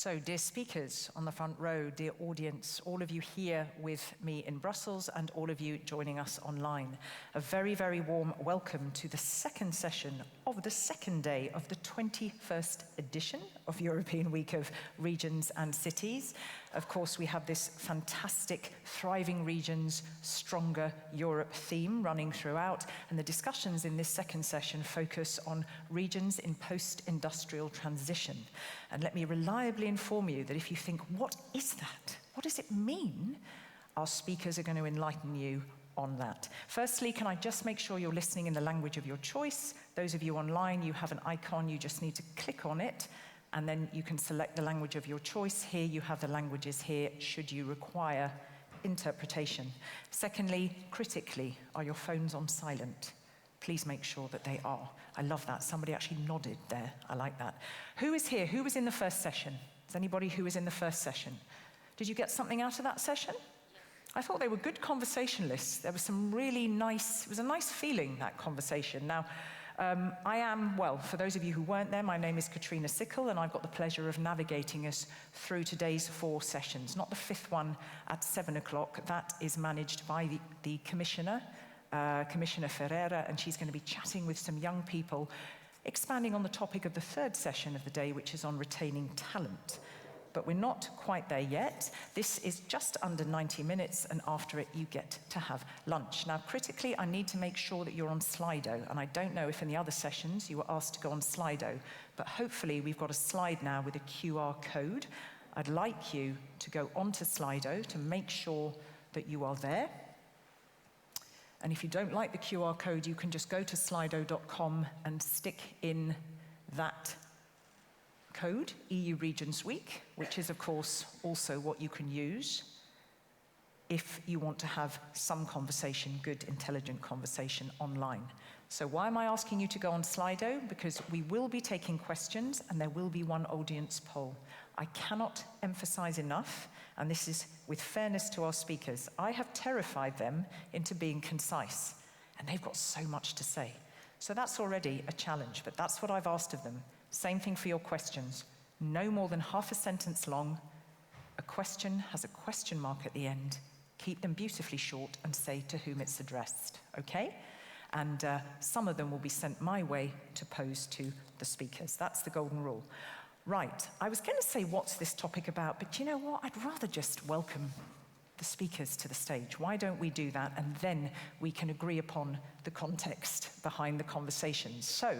So, dear speakers on the front row, dear audience, all of you here with me in Brussels and all of you joining us online, a very, very warm welcome to the second session of the second day of the 21st edition of European Week of Regions and Cities. Of course, we have this fantastic Thriving Regions, Stronger Europe theme running throughout, and the discussions in this second session focus on regions in post-industrial transition. And let me reliably inform you that if you think, what is that? What does it mean? Our speakers are going to enlighten you on that. Firstly, can I just make sure you're listening in the language of your choice? Those of you online, you have an icon, you just need to click on it, and then you can select the language of your choice. Here you have the languages here, should you require interpretation. Secondly, critically, are your phones on silent? Please make sure that they are. I love that. Somebody actually nodded there. I like that. Who is here? Who was in the first session? Is anybody who was in the first session? Did you get something out of that session? I thought they were good conversationalists. There was some really nice, it was a nice feeling, that conversation. Now, for those of you who weren't there, my name is Katrina Sickle, and I've got the pleasure of navigating us through today's 4 sessions. Not the 5th one at 7 o'clock. That is managed by the Commissioner, Commissioner Ferreira, and she's going to be chatting with some young people, expanding on the topic of the 3rd session of the day, which is on retaining talent. But we're not quite there yet. This is just under 90 minutes, and after it, you get to have lunch. Now, critically, I need to make sure that you're on Slido, and I don't know if in the other sessions you were asked to go on Slido, but hopefully we've got a slide now with a QR code. I'd like you to go onto Slido to make sure that you are there. And if you don't like the QR code, you can just go to slido.com and stick in that code, EURegionsWeek, which is, of course, also what you can use if you want to have some conversation, good, intelligent conversation online. So why am I asking you to go on Slido? Because we will be taking questions and there will be one audience poll. I cannot emphasize enough, and this is with fairness to our speakers, I have terrified them into being concise, and they've got so much to say. So that's already a challenge, but that's what I've asked of them. Same thing for your questions. No more than half a sentence long. A question has a question mark at the end. Keep them beautifully short and say to whom it's addressed, okay? And some of them will be sent my way to pose to the speakers. That's the golden rule. Right, I was going to say what's this topic about, but you know what? I'd rather just welcome the speakers to the stage. Why don't we do that? And then we can agree upon the context behind the conversations. So,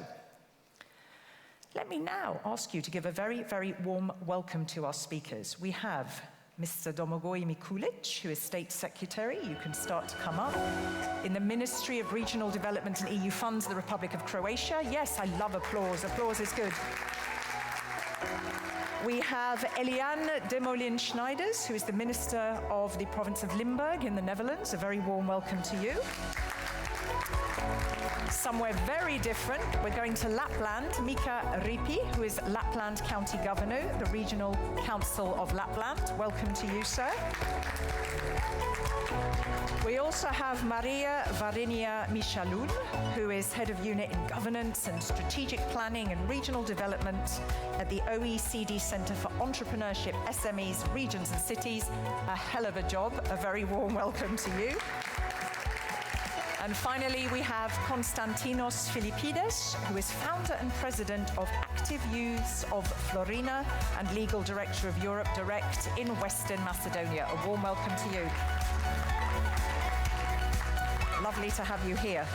let me now ask you to give a very, very warm welcome to our speakers. We have Mr. Domagoj Mikulic, who is State Secretary. You can start to come up. In the Ministry of Regional Development and EU Funds, the Republic of Croatia. Yes, I love applause. Applause is good. We have Eliane Demolin-Schneiders, who is the Minister of the Province of Limburg in the Netherlands. A very warm welcome to you. Somewhere very different, we're going to Lapland. Mika Ripi, who is Lapland County Governor, the Regional Council of Lapland. Welcome to you, sir. We also have Maria Varinia Michalun, who is Head of Unit in Governance and Strategic Planning and Regional Development at the OECD Centre for Entrepreneurship, SMEs, Regions and Cities. A hell of a job. A very warm welcome to you. And finally, we have Konstantinos Philippides, who is founder and president of Active Youths of Florina and legal director of Europe Direct in Western Macedonia. A warm welcome to you. Lovely to have you here.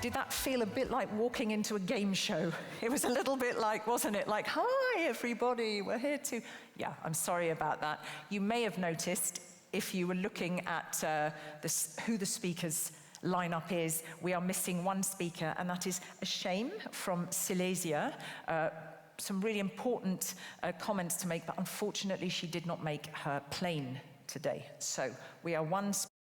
Did that feel a bit like walking into a game show? It was a little bit like, wasn't it? Like, hi, everybody, we're here to... Yeah, I'm sorry about that. You may have noticed, if you were looking at who the speakers' lineup is, we are missing one speaker, and that is a shame from Silesia. Some really important comments to make, but unfortunately she did not make her plane today. So we are one speaker.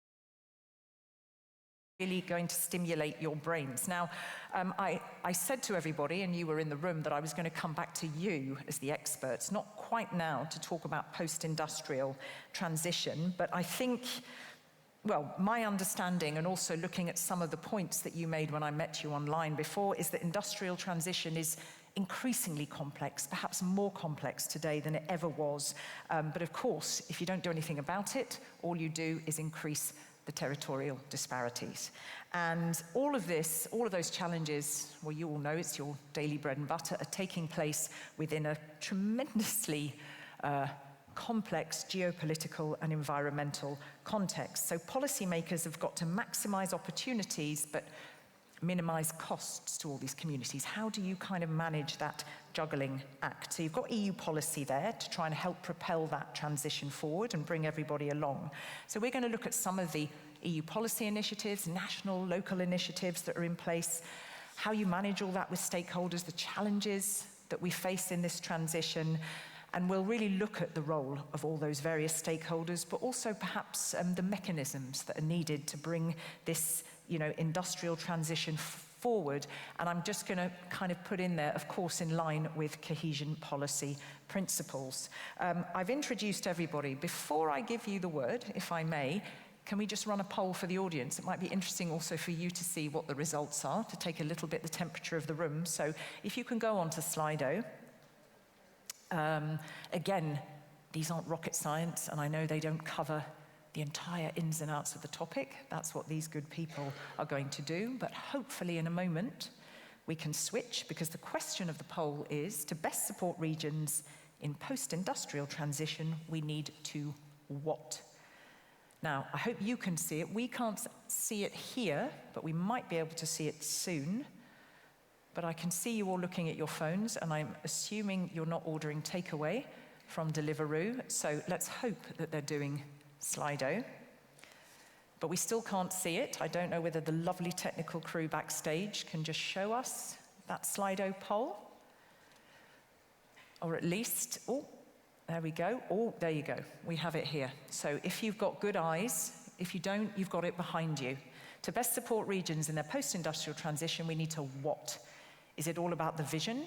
Really going to stimulate your brains. Now, I said to everybody, and you were in the room, that I was going to come back to you as the experts, not quite now to talk about post-industrial transition, but I think, well, my understanding, and also looking at some of the points that you made when I met you online before, is that industrial transition is increasingly complex, perhaps more complex today than it ever was. But of course, if you don't do anything about it, all you do is increase the territorial disparities. And all of this, all of those challenges, well, you all know it's your daily bread and butter, are taking place within a tremendously complex geopolitical and environmental context. So policymakers have got to maximize opportunities, but minimize costs to all these communities. How do you kind of manage that juggling act? So you've got EU policy there to try and help propel that transition forward and bring everybody along. So we're going to look at some of the EU policy initiatives, national, local initiatives that are in place, how you manage all that with stakeholders, the challenges that we face in this transition, and we'll really look at the role of all those various stakeholders, but also perhaps the mechanisms that are needed to bring this industrial transition forward. And I'm just going to kind of put in there, of course, in line with cohesion policy principles. I've introduced everybody. Before I give you the word, if I may, can we just run a poll for the audience? It might be interesting also for you to see what the results are, to take a little bit the temperature of the room. So if you can go on to Slido. Again, these aren't rocket science, and I know they don't cover the entire ins and outs of the topic. That's what these good people are going to do. But hopefully in a moment, we can switch, because the question of the poll is, to best support regions in post-industrial transition, we need to what? Now, I hope you can see it. We can't see it here, but we might be able to see it soon. But I can see you all looking at your phones, and I'm assuming you're not ordering takeaway from Deliveroo. So let's hope that they're doing Slido. But we still can't see it. I don't know whether the lovely technical crew backstage can just show us that Slido poll. Or at least, oh, there we go. Oh, there you go. We have it here. So if you've got good eyes, if you don't, you've got it behind you. To best support regions in their post-industrial transition, we need to what? Is it all about the vision,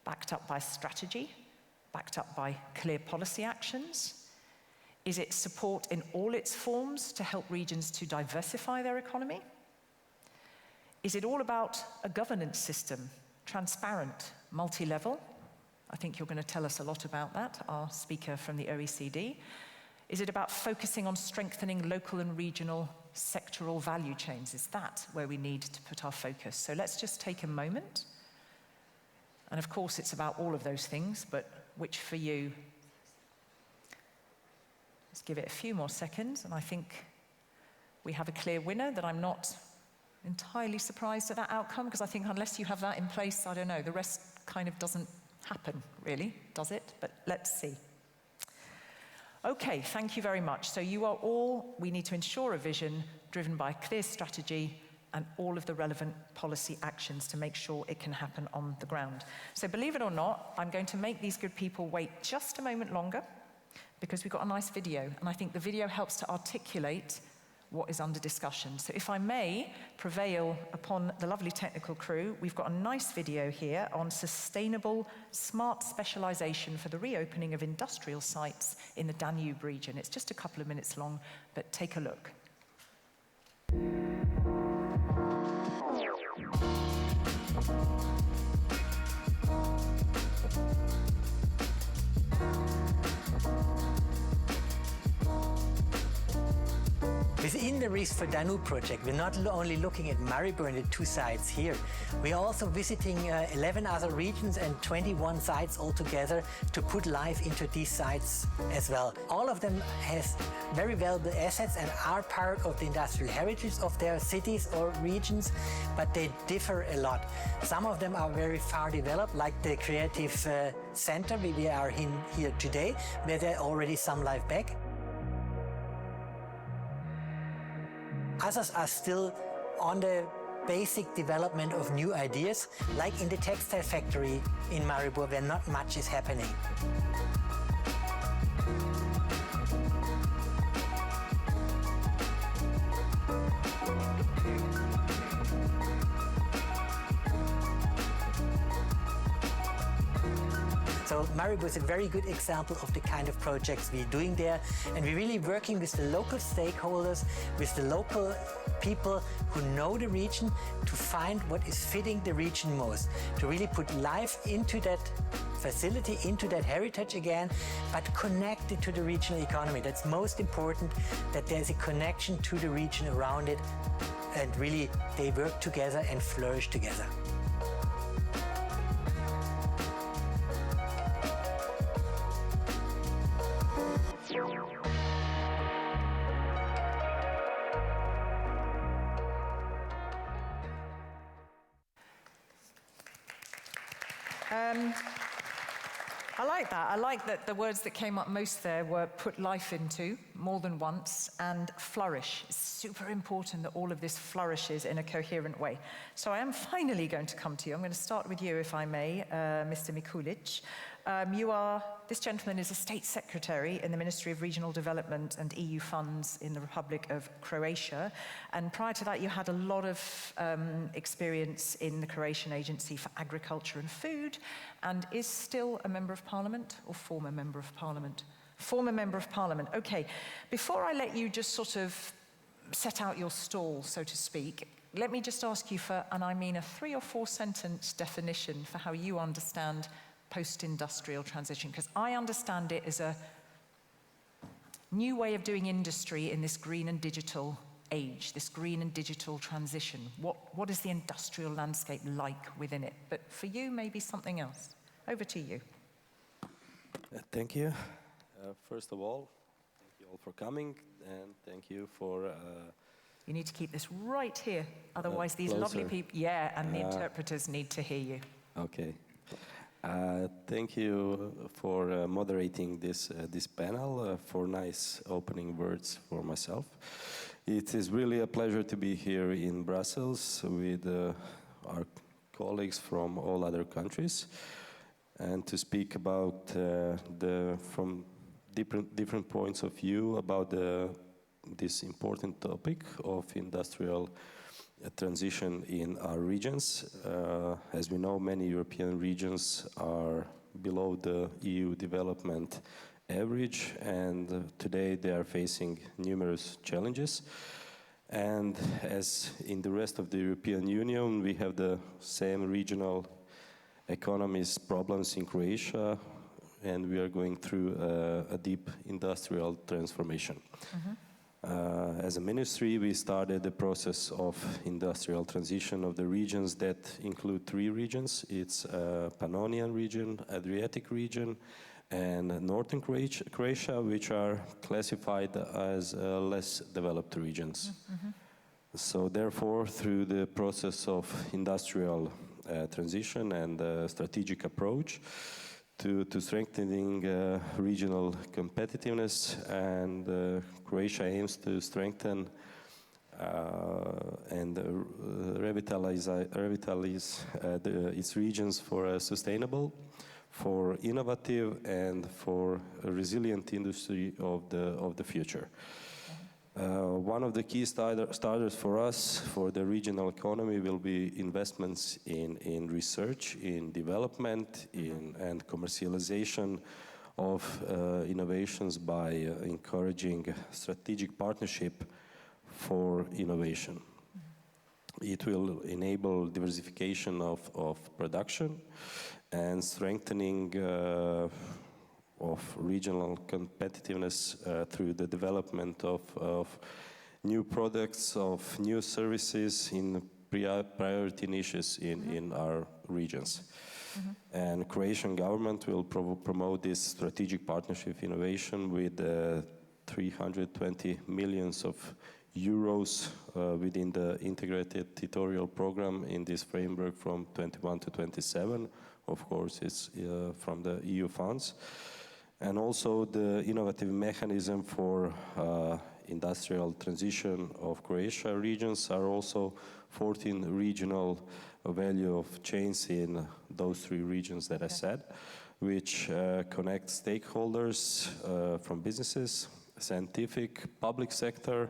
backed up by strategy, backed up by clear policy actions? Is it support in all its forms to help regions to diversify their economy? Is it all about a governance system, transparent, multi-level? I think you're going to tell us a lot about that, our speaker from the OECD. Is it about focusing on strengthening local and regional sectoral value chains? Is that where we need to put our focus? So let's just take a moment. And of course, it's about all of those things, but which for you? Let's give it a few more seconds, and I think we have a clear winner that I'm not entirely surprised at that outcome, because I think unless you have that in place, I don't know, the rest kind of doesn't happen, really, does it? But let's see. Okay, thank you very much. So you are all, we need to ensure a vision driven by clear strategy and all of the relevant policy actions to make sure it can happen on the ground. So believe it or not, I'm going to make these good people wait just a moment longer, because we've got a nice video, and I think the video helps to articulate what is under discussion. So if I may prevail upon the lovely technical crew, we've got a nice video here on sustainable, smart specialization for the reopening of industrial sites in the Danube region. It's just a couple of minutes long, but take a look. Within the Reefs for Danube project, we're not only looking at Maribor and the 2 sites here, we're also visiting 11 other regions and 21 sites altogether to put life into these sites as well. All of them has very valuable assets and are part of the industrial heritage of their cities or regions, but they differ a lot. Some of them are very far developed, like the creative center where we are in here today, where there are already some life back. Others are still on the basic development of new ideas, like in the textile factory in Maribor, where not much is happening. So Maribor is a very good example of the kind of projects we're doing there, and we're really working with the local stakeholders, with the local people who know the region to find what is fitting the region most, to really put life into that facility, into that heritage again, but connect it to the regional economy. That's most important, that there's a connection to the region around it, and really they work together and flourish together. I like that. I like that the words that came up most there were put life into more than once and flourish. It's super important that all of this flourishes in a coherent way. So I am finally going to come to you. I'm going to start with you, if I may, Mr. Mikulic. This gentleman is a state secretary in the Ministry of Regional Development and EU funds in the Republic of Croatia. And prior to that, you had a lot of experience in the Croatian Agency for Agriculture and Food, and is still a member of parliament or former member of parliament? Former member of parliament. Okay, before I let you just sort of set out your stall, so to speak, let me just ask you for, and I mean a 3 or 4 sentence definition for how you understand post-industrial transition, because I understand it as a new way of doing industry in this green and digital age, this green and digital transition. What is the industrial landscape like within it? But for you, maybe something else. Over to you. Thank you. First of all, thank you all for coming, and thank you for... You need to keep this right here, otherwise these closer. lovely people... Yeah, and the interpreters need to hear you. Okay. Thank you for moderating this panel, for nice opening words for myself. It is really a pleasure to be here in Brussels with our colleagues from all other countries, and to speak about from different points of view about this important topic of industrial transition in our regions. As we know, many European regions are below the EU development average, and today they are facing numerous challenges. And as in the rest of the European Union, we have the same regional economies problems in Croatia, and we are going through a deep industrial transformation. Mm-hmm. As a ministry, we started the process of industrial transition of the regions that include 3 regions. It's Pannonian region, Adriatic region, and Northern Croatia, which are classified as less developed regions. Mm-hmm. So therefore, through the process of industrial transition and strategic approach, to strengthening regional competitiveness, and Croatia aims to strengthen and revitalize its regions for a sustainable, for innovative, and for a resilient industry of the future. One of the key starters for us, for the regional economy, will be investments in research, in development, and commercialization of innovations by encouraging strategic partnership for innovation. It will enable diversification of production and strengthening of regional competitiveness through the development of new products, of new services in priority niches in our regions. Mm-hmm. And Croatian government will promote this strategic partnership innovation with 320 million euros within the integrated territorial program in this framework from 21 to 27. Of course, it's from the EU funds. And also the innovative mechanism for industrial transition of Croatia regions are also 14 regional value of chains in those 3 regions that I said, which connect stakeholders from businesses, scientific, public sector,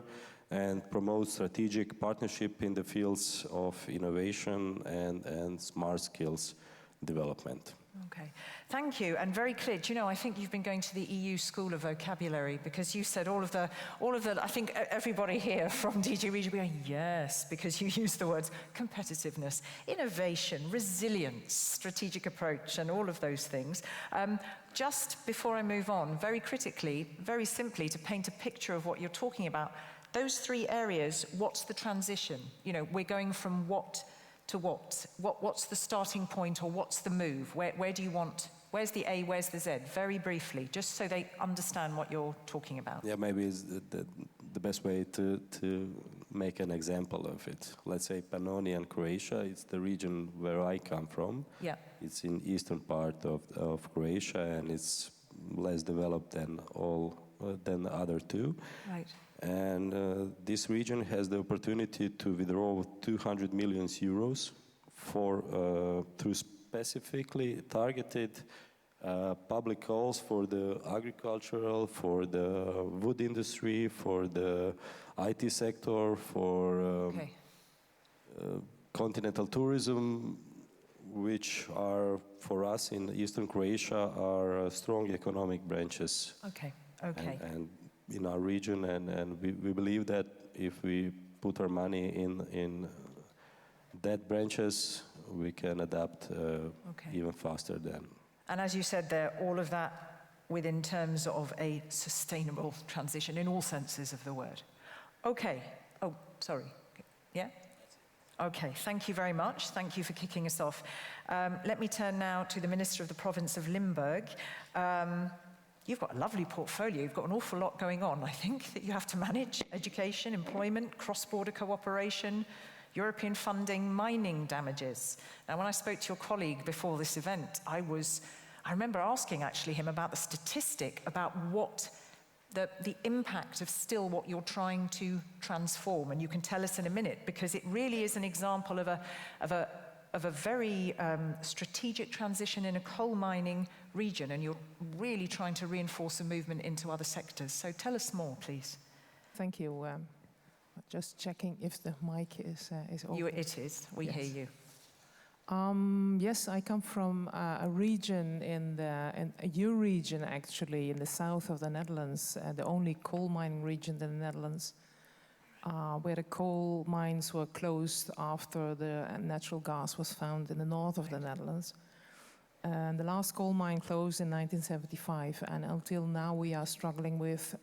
and promote strategic partnership in the fields of innovation and smart skills development. Okay, thank you, and very clear. Do you know, I think you've been going to the EU School of Vocabulary, because you said all of the, I think everybody here from DG Region will be going, yes, because you used the words competitiveness, innovation, resilience, strategic approach, and all of those things. Just before I move on, very critically, very simply, to paint a picture of what you're talking about, those three areas, what's the transition? You know, we're going from what to what? What's the starting point, or what's the move? Where do you want, where's the A, where's the Z? Very briefly, just so they understand what you're talking about. Yeah, maybe it's the best way to make an example of it. Let's say Pannonian Croatia, it's the region where I come from. Yeah. It's in eastern part of Croatia, and it's less developed than the other two. Right. And this region has the opportunity to withdraw 200 million euros through specifically targeted public calls for the agricultural, for the wood industry, for the IT sector, for continental tourism, which are, for us in eastern Croatia, are strong economic branches. Okay, okay. And in our region, and we believe that if we put our money in that branches, we can adapt even faster than. And as you said there, all of that within terms of a sustainable transition in all senses of the word. Okay. Oh, sorry. Yeah? Okay, thank you very much. Thank you for kicking us off. Let me turn now to the Minister of the Province of Limburg. You've got a lovely portfolio. You've got an awful lot going on, I think, that you have to manage. Education, employment, cross-border cooperation, European funding, mining damages. Now, when I spoke to your colleague before this event, I remember asking actually him about the statistic about what the impact of still what you're trying to transform. And you can tell us in a minute, because it really is an example of a very strategic transition in a coal mining region, and you're really trying to reinforce a movement into other sectors. So tell us more, please. Thank you. Just checking if the mic is open. It is. We hear you. Yes, I come from a region in a EURegion, actually, in the south of the Netherlands, the only coal mining region in the Netherlands, where the coal mines were closed after the natural gas was found in the north of the Netherlands. And the last coal mine closed in 1975, and until now we are struggling with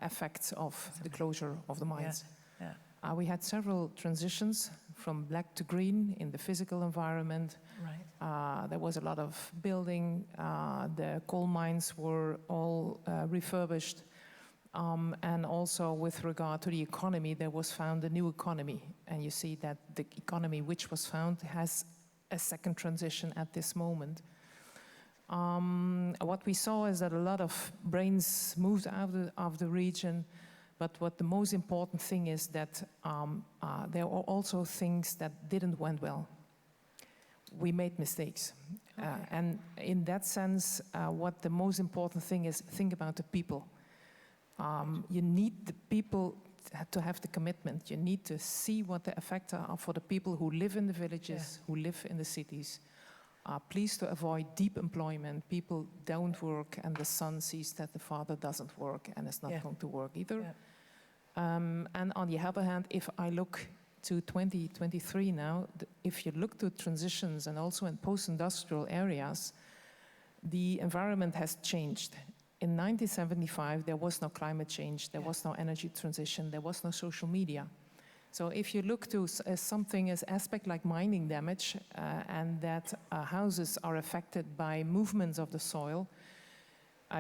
effects of the closure of the mines. Yeah. We had several transitions from black to green in the physical environment. Right. There was a lot of building. The coal mines were all refurbished. And also with regard to the economy, there was found a new economy. And you see that the economy which was found has a second transition at this moment. What we saw is that a lot of brains moved out of the region, but what the most important thing is that there were also things that didn't went well. We made mistakes. Okay. And in that sense, what the most important thing is, think about the people. You need the people to have the commitment. You need to see what the effects are for the people who live in the villages, who live in the cities. Please to avoid deep employment. People don't work, and the son sees that the father doesn't work and is not going to work either. Yeah. And on the other hand, if I look to 2023 now, if you look to transitions and also in post-industrial areas, the environment has changed. In 1975, there was no climate change, there was no energy transition, there was no social media. So if you look to something as aspect like mining damage, and that houses are affected by movements of the soil,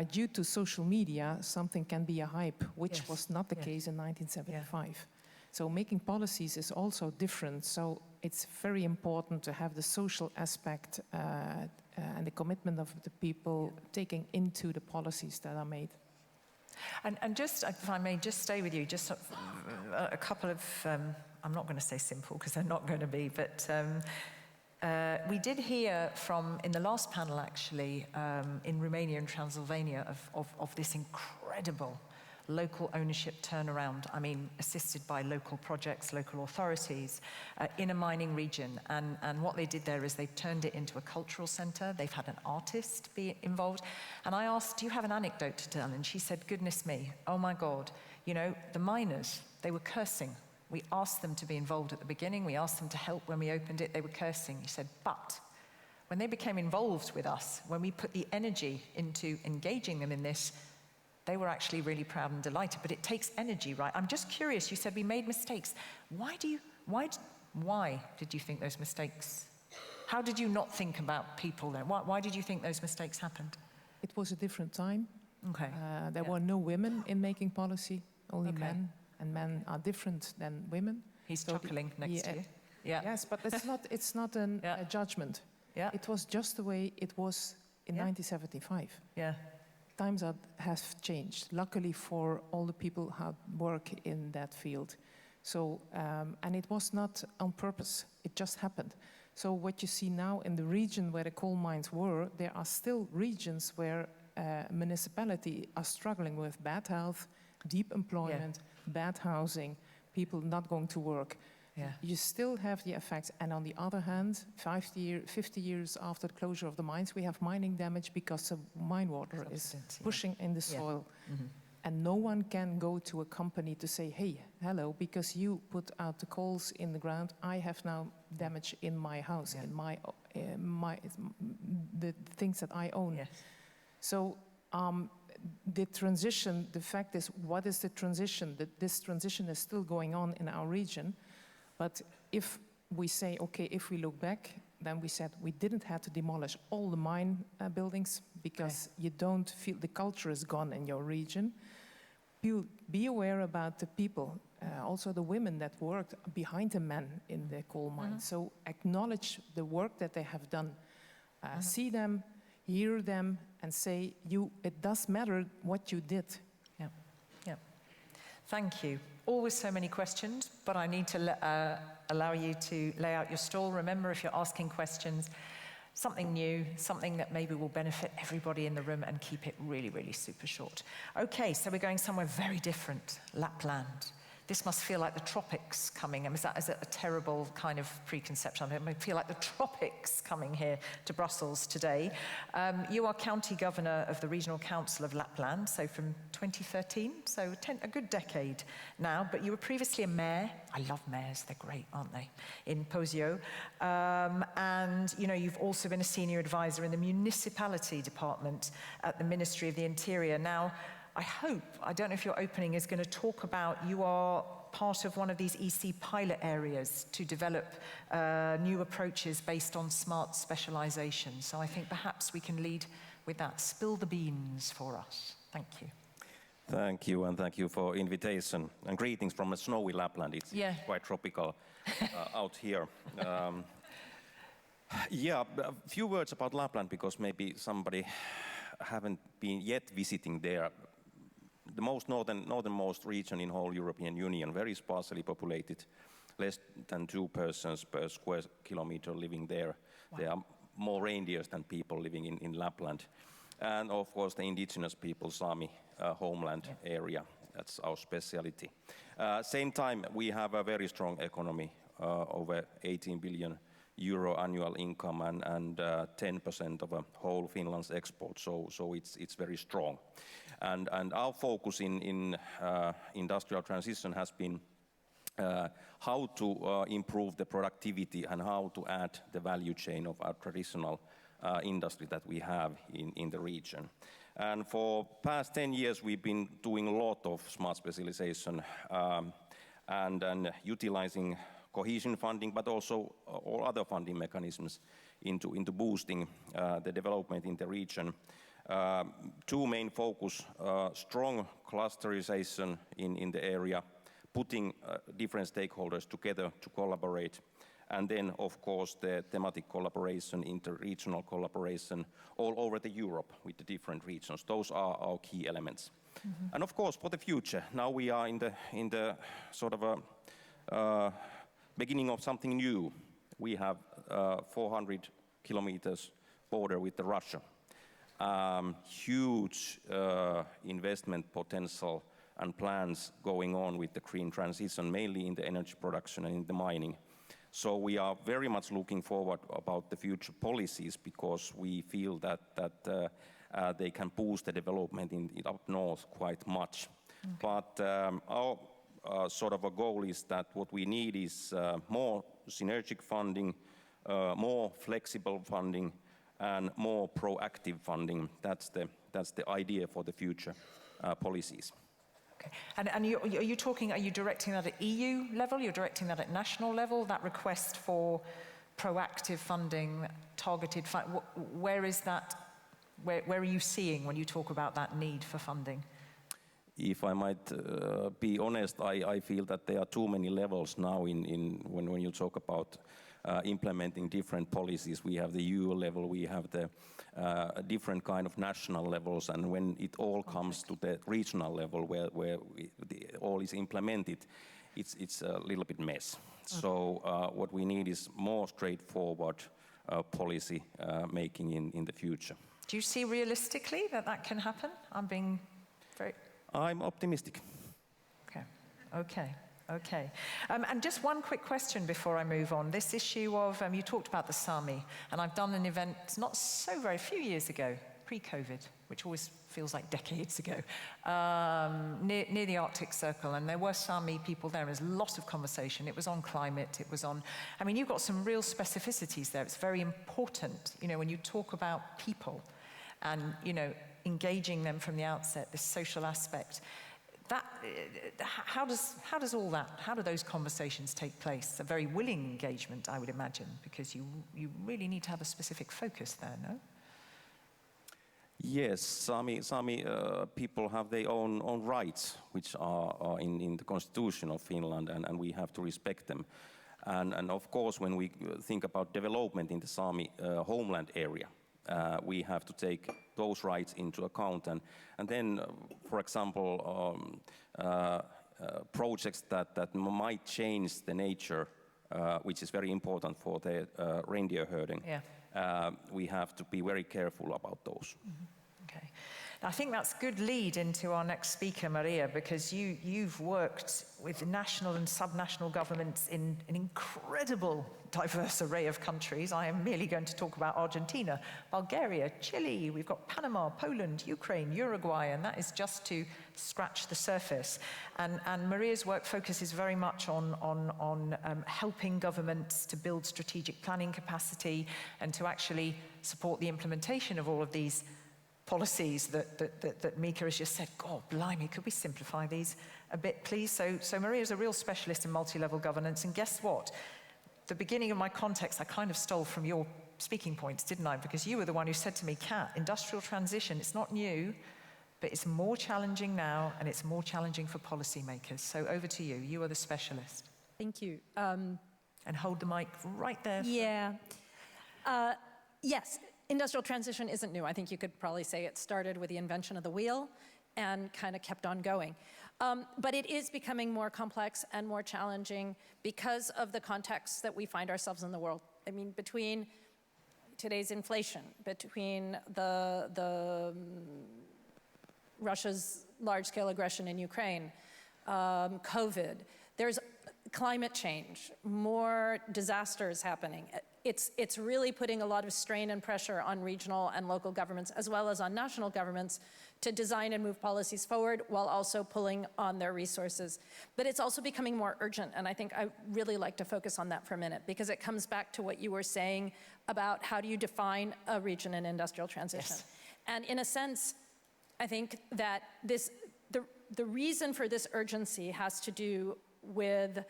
due to social media, something can be a hype, which was not the case in 1975. Yeah. So making policies is also different. So it's very important to have the social aspect and the commitment of the people taking into the policies that are made. And just, if I may just stay with you, just a couple of, I'm not going to say simple because they're not going to be, but we did hear from, in the last panel actually, in Romania and Transylvania, of this incredible local ownership turnaround, I mean, assisted by local projects, local authorities, in a mining region. And what they did there is they turned it into a cultural center. They've had an artist be involved. And I asked, do you have an anecdote to tell? And she said, goodness me, oh my God, you know, the miners, they were cursing. We asked them to be involved at the beginning. We asked them to help when we opened it. They were cursing. He said, but when they became involved with us, when we put the energy into engaging them in this, they were actually really proud and delighted. But it takes energy, right? I'm just curious. You said we made mistakes. Why did you think those mistakes? How did you not think about people then? Why did you think those mistakes happened? It was a different time. Okay. There were no women in making policy, only Okay. men. And men are different than women. He's chuckling next to you. Yeah. Yes, but it's not a judgment. Yeah. It was just the way it was in 1975. Yeah. Times have changed, luckily for all the people who work in that field. So, and it was not on purpose, it just happened. So what you see now in the region where the coal mines were, there are still regions where municipalities are struggling with bad health, deep employment, bad housing, people not going to work. Yeah. You still have the effects. And on the other hand, 50 years after the closure of the mines, we have mining damage because the mine water is pushing in the soil. Mm-hmm. And no one can go to a company to say, hey, hello, because you put out the coals in the ground, I have now damage in my house, in the things that I own. Yes. So the transition, the fact is, what is the transition? That this transition is still going on in our region. But if we say, okay, if we look back, then we said we didn't have to demolish all the mine buildings because you don't feel the culture is gone in your region. Be aware about the people, also the women that worked behind the men in the coal mines. So acknowledge the work that they have done. See them, hear them, and say, it does matter what you did. Yeah, yeah. Thank you. Always so many questions, but I need to allow you to lay out your stall. Remember, if you're asking questions, something new, something that maybe will benefit everybody in the room, and keep it really, really super short. Okay, so we're going somewhere very different, Lapland. This must feel like the tropics coming. Is that a terrible kind of preconception? It may feel like the tropics coming here to Brussels today. You are County Governor of the Regional Council of Lapland, so from 2013, so a good decade now, but you were previously a mayor. I love mayors, they're great, aren't they? In Posio. And you've also been a senior advisor in the municipality department at the Ministry of the Interior. Now, I don't know if your opening is going to talk about, you are part of one of these EC pilot areas to develop new approaches based on smart specialization. So I think perhaps we can lead with that. Spill the beans for us. Thank you. Thank you, and thank you for invitation. And greetings from a snowy Lapland. It's quite tropical out here. A few words about Lapland, because maybe somebody haven't been yet visiting there. The most northernmost region in whole European Union, very sparsely populated, less than 2 persons per square kilometer living there. Wow. There are more reindeers than people living in Lapland. And of course the indigenous people, Sami homeland area, that's our speciality. Same time, we have a very strong economy, over 18 billion euro annual income and 10% of whole Finland's export, so it's very strong. And our focus in industrial transition has been how to improve the productivity and how to add the value chain of our traditional industry that we have in the region. And for past 10 years, we've been doing a lot of smart specialization and utilizing cohesion funding, but also all other funding mechanisms into boosting the development in the region. 2 main focus, strong clusterization in the area, putting different stakeholders together to collaborate, and then of course the thematic collaboration, inter-regional collaboration all over the Europe with the different regions. Those are our key elements. Mm-hmm. And of course for the future, now we are in the sort of a beginning of something new. We have 400 kilometers border with Russia. Huge investment potential and plans going on with the green transition, mainly in the energy production and in the mining. So we are very much looking forward about the future policies because we feel that they can boost the development in up north quite much. Okay. But our sort of a goal is that what we need is more synergic funding, more flexible funding, and more proactive funding. That's the idea for the future policies. Okay. And are you directing that at EU level? You're directing that at national level? That request for proactive funding, targeted where is that? Where are you seeing when you talk about that need for funding? If I might be honest, I feel that there are too many levels now when you talk about implementing different policies. We have the EU level, we have the different kind of national levels, and when it all comes to the regional level where all is implemented, it's a little bit mess. Okay. So what we need is more straightforward policy making in the future. Do you see realistically that can happen? I'm optimistic. Okay. And just one quick question before I move on. This issue of, you talked about the Sami, and I've done an event not so very few years ago, pre-COVID, which always feels like decades ago, near the Arctic Circle, and there were Sami people there. There was a lot of conversation. It was on climate, it was on, I mean, you've got some real specificities there. It's very important, when you talk about people and, engaging them from the outset, this social aspect. How do those conversations take place? A very willing engagement, I would imagine, because you really need to have a specific focus there, no? Yes, Sami people have their own rights, which are in the constitution of Finland, and we have to respect them. And of course, when we think about development in the Sami homeland area, we have to take those rights into account. And then, for example, projects that might change the nature, which is very important for the reindeer herding, we have to be very careful about those. Mm-hmm. Okay. Now, I think that's a good lead into our next speaker, Maria, because you've worked with national and subnational governments in an incredible diverse array of countries. I am merely going to talk about Argentina, Bulgaria, Chile, we've got Panama, Poland, Ukraine, Uruguay, and that is just to scratch the surface. And Maria's work focuses very much on helping governments to build strategic planning capacity and to actually support the implementation of all of these policies that Mika has just said. God, blimey, could we simplify these a bit, please? So Maria's a real specialist in multi-level governance, and guess what? The beginning of my context, I kind of stole from your speaking points, didn't I? Because you were the one who said to me, Kat, industrial transition, it's not new, but it's more challenging now, and it's more challenging for policymakers. So over to you. You are the specialist. Thank you. And hold the mic right there. Yeah. Yes. Industrial transition isn't new. I think you could probably say it started with the invention of the wheel and kind of kept on going. But it is becoming more complex and more challenging because of the context that we find ourselves in the world. I mean, between today's inflation, between the Russia's large-scale aggression in Ukraine, COVID, there's climate change, more disasters happening. It's really putting a lot of strain and pressure on regional and local governments, as well as on national governments, to design and move policies forward while also pulling on their resources. But it's also becoming more urgent, and I think I really like to focus on that for a minute, because it comes back to what you were saying about how do you define a region in industrial transition. Yes. And in a sense, I think that the reason for this urgency has to do with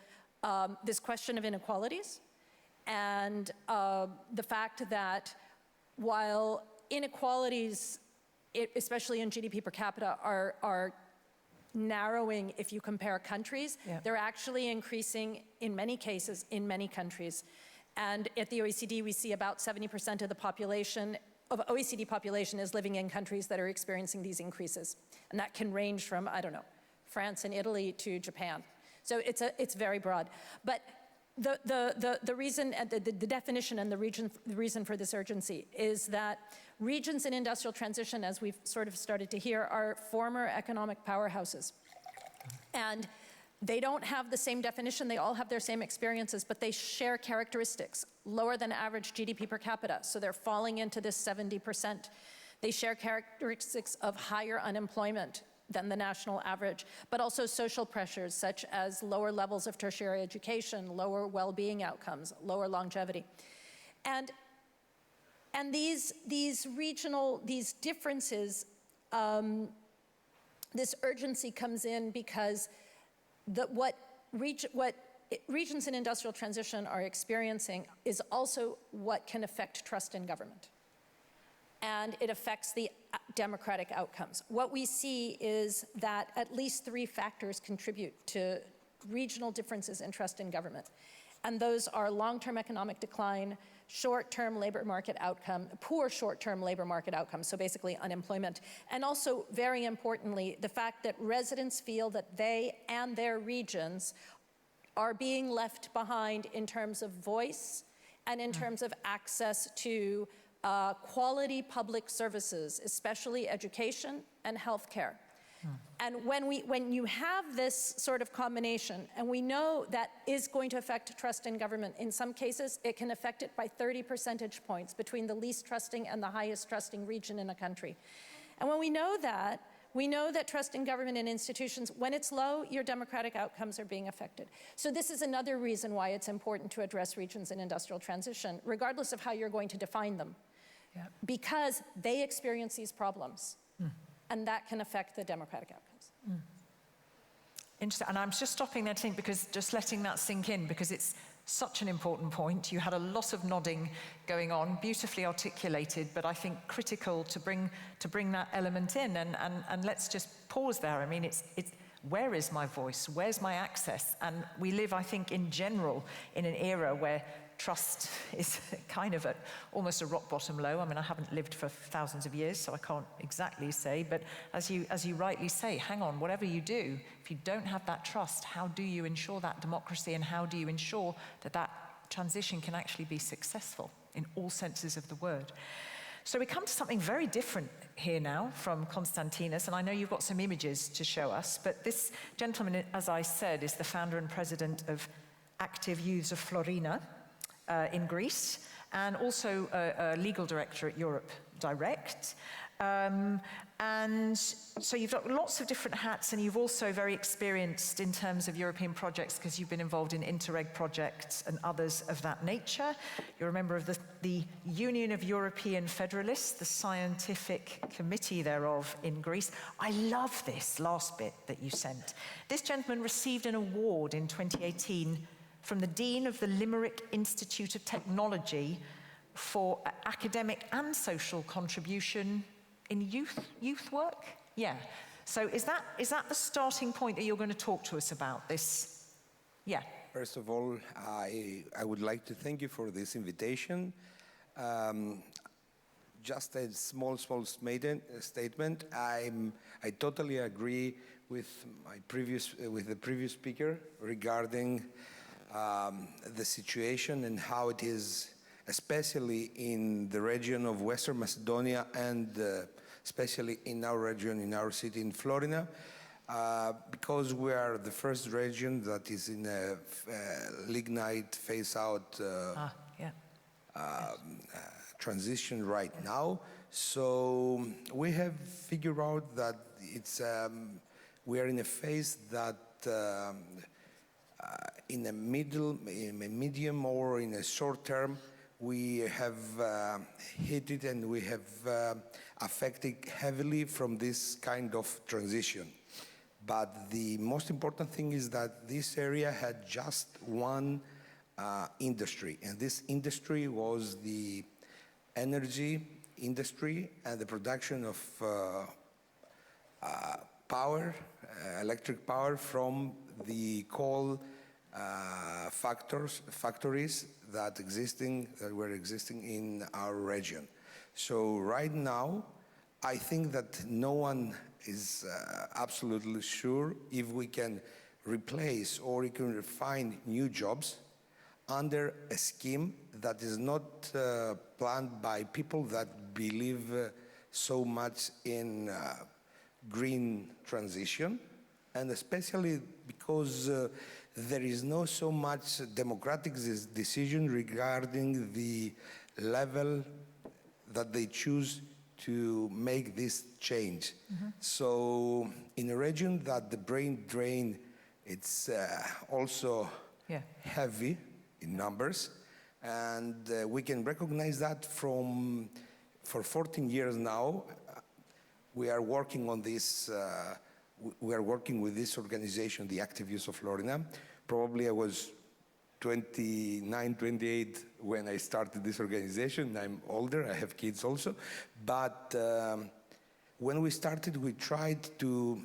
this question of inequalities, and the fact that while inequalities, especially in GDP per capita, are narrowing if you compare countries, they're actually increasing in many cases in many countries. And at the OECD, we see about 70% of the population, of OECD population, is living in countries that are experiencing these increases. And that can range from, I don't know, France and Italy to Japan. So it's very broad. But the reason, the definition and the reason for this urgency is that regions in industrial transition, as we've sort of started to hear, are former economic powerhouses. And they don't have the same definition, they all have their same experiences, but they share characteristics. Lower than average GDP per capita, so they're falling into this 70%. They share characteristics of higher unemployment than the national average, but also social pressures such as lower levels of tertiary education, lower well-being outcomes, lower longevity. And these differences, this urgency comes in because what regions in industrial transition are experiencing is also what can affect trust in government. And it affects the democratic outcomes. What we see is that at least 3 factors contribute to regional differences in trust in government. And those are long-term economic decline, short-term labor market outcome, poor short-term labor market outcomes, so basically unemployment, and also, very importantly, the fact that residents feel that they and their regions are being left behind in terms of voice and in terms of access to quality public services, especially education and healthcare. And when you have this sort of combination, and we know that is going to affect trust in government, in some cases it can affect it by 30 percentage points between the least trusting and the highest trusting region in a country. And when we know that trust in government and institutions, when it's low, your democratic outcomes are being affected. So this is another reason why it's important to address regions in industrial transition, regardless of how you're going to define them, because they experience these problems. And that can affect the democratic outcomes. Interesting, and I'm just stopping there to think, because just letting that sink in, because it's such an important point. You had a lot of nodding going on, beautifully articulated, but I think critical to bring that element in, and let's just pause there. I mean, it's where is my voice? Where's my access? And we live, I think, in general, in an era where trust is kind of at almost a rock bottom low. I mean, I haven't lived for thousands of years, so I can't exactly say, but as you rightly say, hang on, whatever you do, if you don't have that trust, how do you ensure that democracy, and how do you ensure that that transition can actually be successful in all senses of the word? So we come to something very different here now from Konstantinos, and I know you've got some images to show us, but this gentleman, as I said, is the founder and president of Active Youths of Florina, in Greece, and also a legal director at Europe Direct. And so you've got lots of different hats, and you've also very experienced in terms of European projects, because you've been involved in Interreg projects and others of that nature. You're a member of the Union of European Federalists, the scientific committee thereof in Greece. I love this last bit that you sent. This gentleman received an award in 2018 from the Dean of the Limerick Institute of Technology for academic and social contribution in youth work? Yeah. So is that the starting point that you're going to talk to us about, this? Yeah. First of all, I would like to thank you for this invitation. Just a small statement. I totally agree with the previous speaker regarding the situation and how it is, especially in the region of Western Macedonia and especially in our region, in our city in Florina, because we are the first region that is in a lignite phase-out transition right now. So we have figured out that we are in a phase that in a medium or in a short term, we have hit it, and we have affected heavily from this kind of transition. But the most important thing is that this area had just one industry, and this industry was the energy industry and the production of power, electric power from the coal factories that were existing in our region. So right now, I think that no one is absolutely sure if we can replace or we can find new jobs under a scheme that is not planned by people that believe so much in green transition, and especially because there is no so much democratic decision regarding the level that they choose to make this change. So in a region that the brain drain, it's also heavy in numbers, and we can recognize that for 14 years now. We are working on this. We are working with this organization, the Active Use of Florida. Probably I was 29, 28 when I started this organization. I'm older, I have kids also. But when we started, we tried to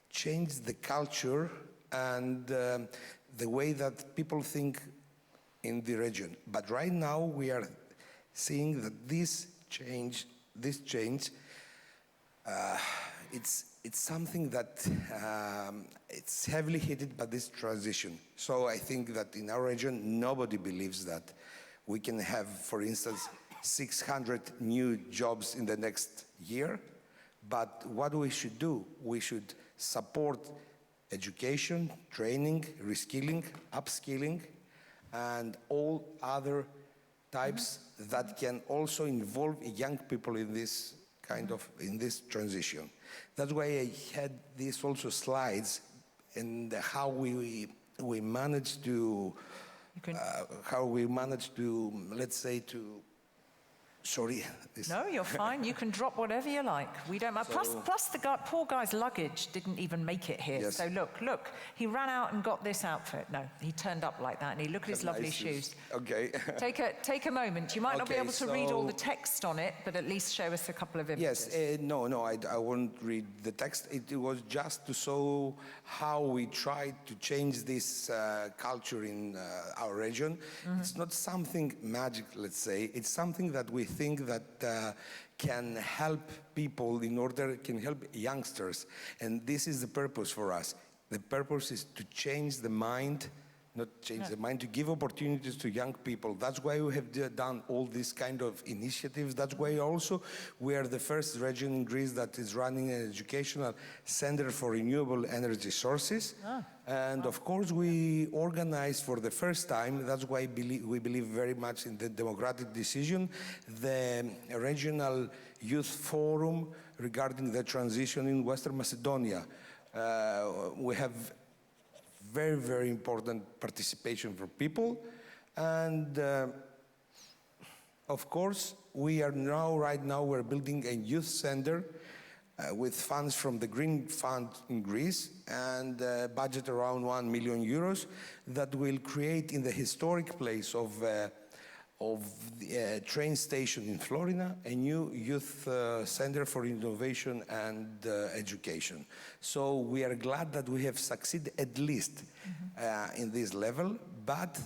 change the culture and the way that people think in the region. But right now we are seeing that this change, it's something that it's heavily hit by this transition. So I think that in our region, nobody believes that we can have, for instance, 600 new jobs in the next year. But what we should do, we should support education, training, reskilling, upskilling, and all other types that can also involve young people in this in this transition. That's why I had these also slides and how we managed to let's say sorry. No, you're fine. You can drop whatever you like. We don't mind. Plus the poor guy's luggage didn't even make it here. Yes. So look, he ran out and got this outfit. No, he turned up like that, and he looked at his lovely shoes. Okay. Take a moment. You might not be able to read all the text on it, but at least show us a couple of images. Yes. No, I won't read the text. It was just to show how we tried to change this culture in our region. It's not something magic, let's say. It's something that we think that can help people can help youngsters. And this is the purpose for us. The purpose is to change the mind, not change the mind, to give opportunities to young people. That's why we have done all these kind of initiatives. That's why also we are the first region in Greece that is running an educational center for renewable energy sources. And of course, we organized for the first time, that's why we believe very much in the democratic decision, the regional youth forum regarding the transition in Western Macedonia. We have very, very important participation for people. And of course, right now, we're building a youth center with funds from the Green Fund in Greece and budget around 1 million euros that will create in the historic place of the train station in Florida a new youth center for innovation and education. So we are glad that we have succeeded at least in this level, but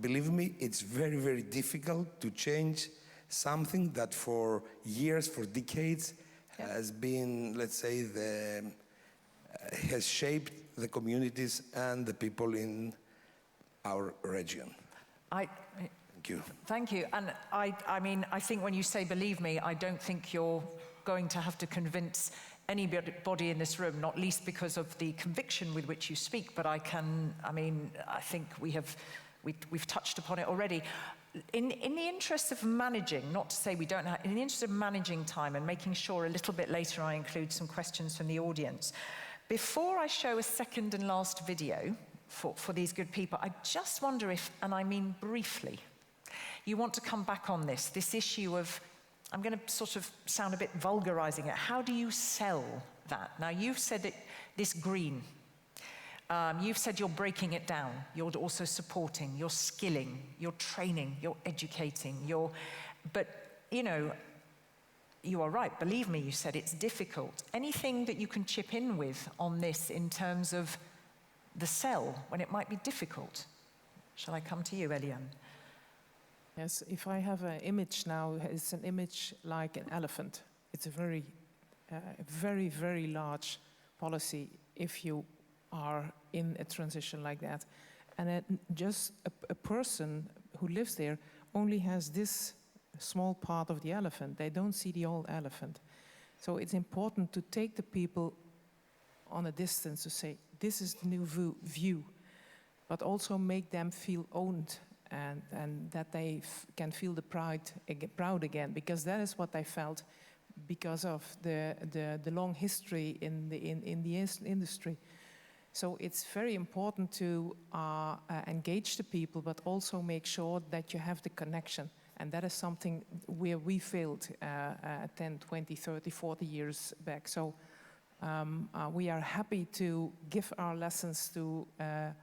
believe me, it's very, very difficult to change something that for years, for decades, has been, let's say, has shaped the communities and the people in our region. Thank you. Thank you. And I mean, I think when you say believe me, I don't think you're going to have to convince anybody in this room, not least because of the conviction with which you speak, but I think we've touched upon it already. In the interest of managing, not to say we don't have, in the interest of managing time and making sure a little bit later I include some questions from the audience, before I show a second and last video for these good people, I just wonder if, and I mean briefly, you want to come back on this issue of, I'm going to sort of sound a bit vulgarizing it, how do you sell that? Now you've said it, this green, you've said you're breaking it down. You're also supporting, you're skilling, you're training, you're educating, but you know, you are right, believe me, you said it's difficult. Anything that you can chip in with on this in terms of the sell, when it might be difficult? Shall I come to you, Eliane? Yes, if I have an image now, it's an image like an elephant. It's a very, very, very large policy if you are in a transition like that. And just a person who lives there only has this small part of the elephant. They don't see the whole elephant. So it's important to take the people on a distance to say, this is the new view, but also make them feel owned and that they can feel the proud again, because that is what I felt because of the long history in the industry. So it's very important to engage the people, but also make sure that you have the connection. And that is something where we failed 10, 20, 30, 40 years back. So we are happy to give our lessons to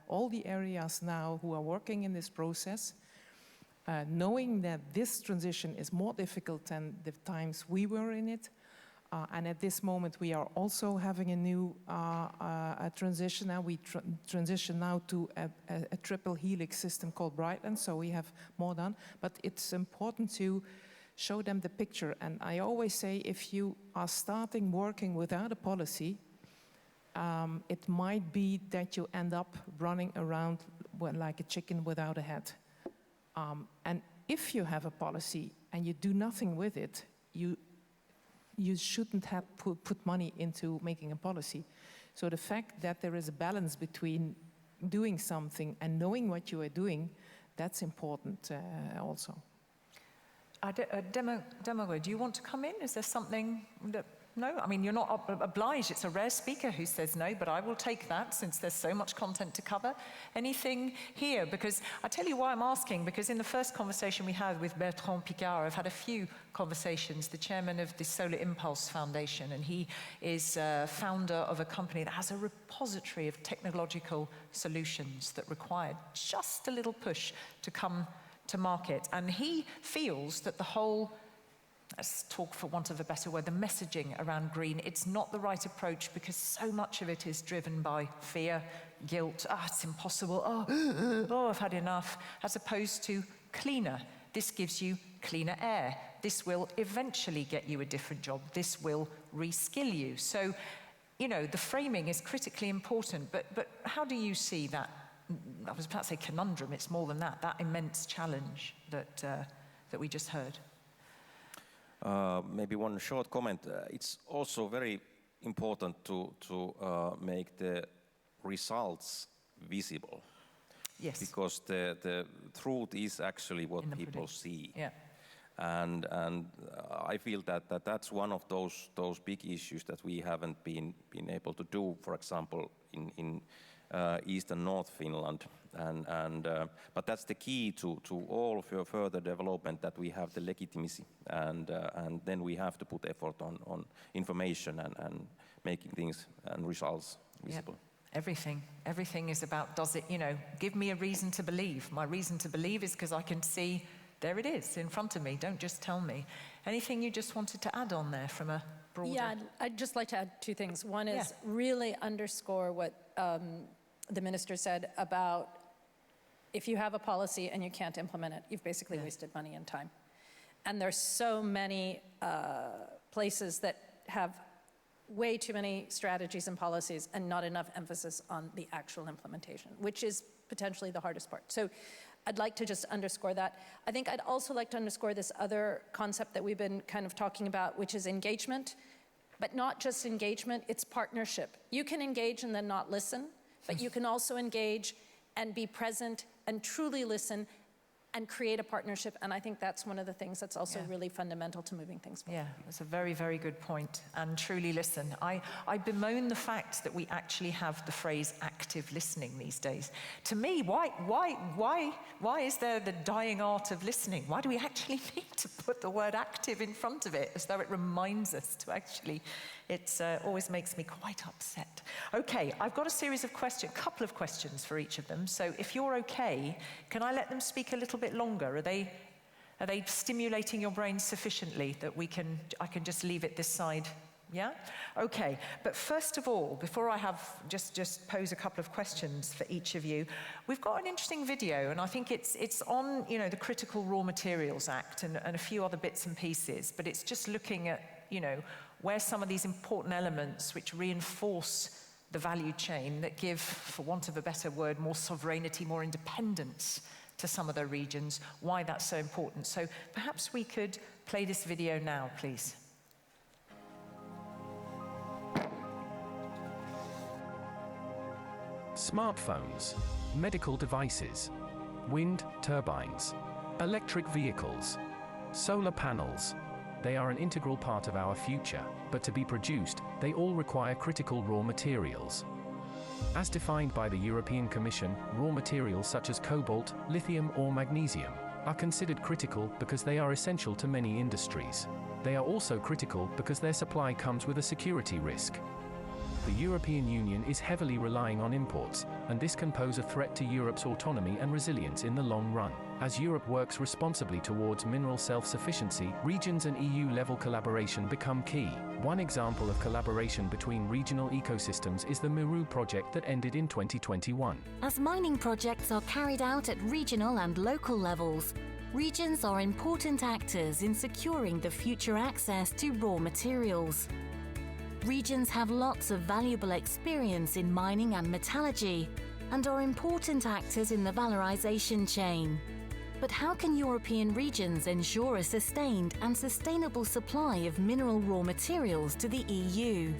all the areas now who are working in this process, knowing that this transition is more difficult than the times we were in it. And at this moment, we are also having a new transition. Now we transition now to a triple helix system called Brightland, so we have more done. But it's important to show them the picture. And I always say, if you are starting working without a policy, it might be that you end up running around like a chicken without a head. And if you have a policy and you do nothing with it, you shouldn't have put money into making a policy. So the fact that there is a balance between doing something and knowing what you are doing, that's important also. Demo, do you want to come in? Is there something that... No? I mean, you're not obliged. It's a rare speaker who says no, but I will take that since there's so much content to cover. Anything here? Because I tell you why I'm asking, because in the first conversation we had with Bertrand Picard, I've had a few conversations, the chairman of the Solar Impulse Foundation, and he is founder of a company that has a repository of technological solutions that require just a little push to come to market. And he feels that the whole, let's talk for want of a better word, the messaging around green, it's not the right approach because so much of it is driven by fear, guilt, it's impossible, I've had enough, as opposed to cleaner. This gives you cleaner air. This will eventually get you a different job. This will reskill you. So, you know, the framing is critically important, but how do you see that? I was about to say conundrum, it's more than that, that immense challenge that we just heard. Maybe one short comment. It's also very important to make the results visible. Yes. Because the truth is actually what people see. Yeah. And I feel that that's one of those big issues that we haven't been able to do, for example, in East and North Finland. But that's the key to all of your further development, that we have the legitimacy, and then we have to put effort on information and making things and results visible. Yep. Everything is about, does it, you know, give me a reason to believe. My reason to believe is because I can see, there it is in front of me, don't just tell me. Anything you just wanted to add on there from a broader... Yeah, I'd just like to add two things. One is really underscore what the minister said about if you have a policy and you can't implement it, you've basically wasted money and time. And there's so many places that have way too many strategies and policies and not enough emphasis on the actual implementation, which is potentially the hardest part. So I'd like to just underscore that. I think I'd also like to underscore this other concept that we've been kind of talking about, which is engagement, but not just engagement, it's partnership. You can engage and then not listen, but you can also engage and be present and truly listen and create a partnership. And I think that's one of the things that's also really fundamental to moving things forward. Yeah, that's a very, very good point. And truly listen. I bemoan the fact that we actually have the phrase active listening these days. To me, why is there the dying art of listening? Why do we actually need to put the word active in front of it, as though it reminds us to actually... It always makes me quite upset. Okay, I've got a series of questions, a couple of questions for each of them. So if you're okay, can I let them speak a little bit longer? Are they stimulating your brain sufficiently that I can just leave it this side? Yeah? Okay, but first of all, before I have just pose a couple of questions for each of you, we've got an interesting video, and I think it's on, you know, the Critical Raw Materials Act and a few other bits and pieces, but it's just looking at, you know, where some of these important elements which reinforce the value chain that give, for want of a better word, more sovereignty, more independence to some of the regions, why that's so important. So perhaps we could play this video now, please. smartphones, medical devices, wind turbines, electric vehicles, solar panels. They are an integral part of our future, but to be produced, they all require critical raw materials. As defined by the European Commission, raw materials such as cobalt, lithium or magnesium are considered critical because they are essential to many industries. They are also critical because their supply comes with a security risk. The European Union is heavily relying on imports, and this can pose a threat to Europe's autonomy and resilience in the long run. As Europe works responsibly towards mineral self-sufficiency, regions and EU-level collaboration become key. One example of collaboration between regional ecosystems is the Meru project that ended in 2021. As mining projects are carried out at regional and local levels, regions are important actors in securing the future access to raw materials. Regions have lots of valuable experience in mining and metallurgy and are important actors in the valorization chain. But how can European regions ensure a sustained and sustainable supply of mineral raw materials to the EU?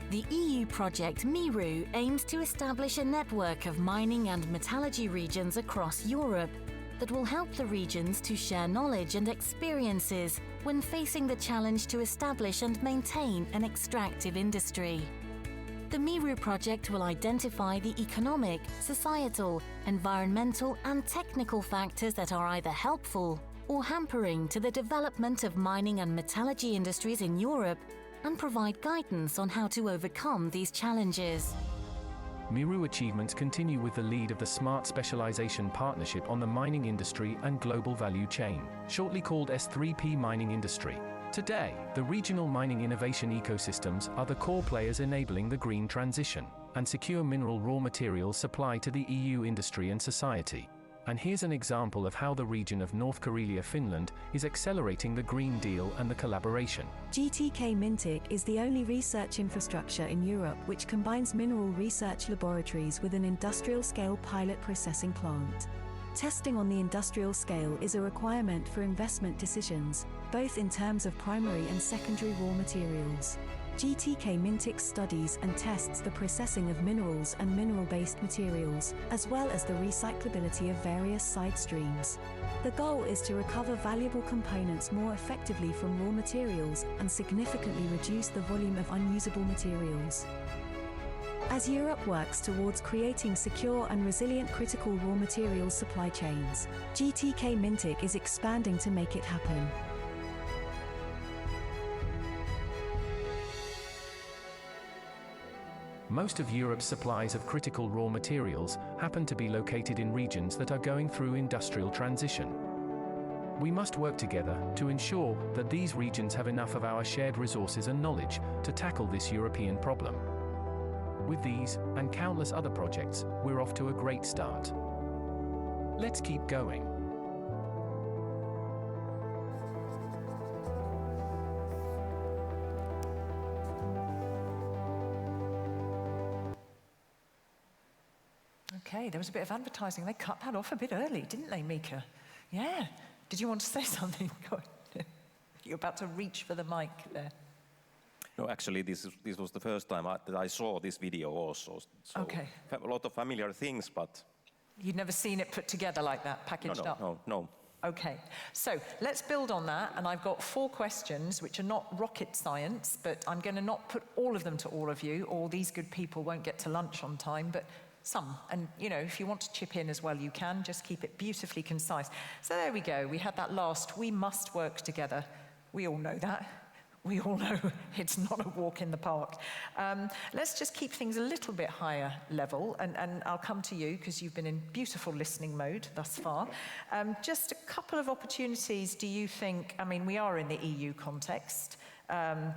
The EU project Meru aims to establish a network of mining and metallurgy regions across Europe that will help the regions to share knowledge and experiences when facing the challenge to establish and maintain an extractive industry. The Meru project will identify the economic, societal, environmental and technical factors that are either helpful or hampering to the development of mining and metallurgy industries in Europe and provide guidance on how to overcome these challenges. Meru achievements continue with the lead of the Smart Specialization Partnership on the Mining Industry and Global Value Chain, shortly called S3P Mining Industry. Today, the regional mining innovation ecosystems are the core players enabling the green transition and secure mineral raw materials supply to the EU industry and society. And here's an example of how the region of North Karelia, Finland, is accelerating the Green Deal and the collaboration. GTK Mintic is the only research infrastructure in Europe which combines mineral research laboratories with an industrial-scale pilot processing plant. Testing on the industrial scale is a requirement for investment decisions, both in terms of primary and secondary raw materials. GTK Mintic studies and tests the processing of minerals and mineral-based materials, as well as the recyclability of various side streams. The goal is to recover valuable components more effectively from raw materials and significantly reduce the volume of unusable materials. As Europe works towards creating secure and resilient critical raw materials supply chains, GTK Mintic is expanding to make it happen. Most of Europe's supplies of critical raw materials happen to be located in regions that are going through industrial transition. We must work together to ensure that these regions have enough of our shared resources and knowledge to tackle this European problem. With these and countless other projects, we're off to a great start. Let's keep going. Okay, there was a bit of advertising. They cut that off a bit early, didn't they, Mika? Yeah. Did you want to say something? Go on. You're about to reach for the mic there. No, actually, this was the first time that I saw this video also. So okay. A lot of familiar things, but... You'd never seen it put together like that, packaged up? No. Okay, so let's build on that, and I've got 4 questions which are not rocket science, but I'm going to not put all of them to all of you, or these good people won't get to lunch on time, but some. And, you know, if you want to chip in as well, you can. Just keep it beautifully concise. So there we go. We had that last, we must work together. We all know that. We all know it's not a walk in the park. Let's just keep things a little bit higher level, and I'll come to you because you've been in beautiful listening mode thus far. Just a couple of opportunities, do you think, I mean, we are in the EU context, and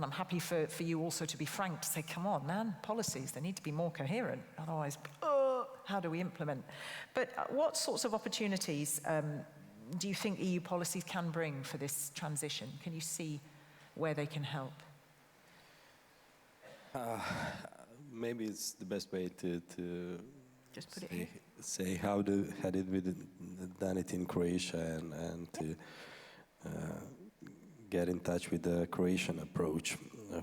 I'm happy for you also to be frank, to say, come on, man, policies, they need to be more coherent, otherwise, how do we implement? But what sorts of opportunities do you think EU policies can bring for this transition? Can you see where they can help? Maybe it's the best way to just put it here. Say how had it done it in Croatia and to get in touch with the Croatian approach.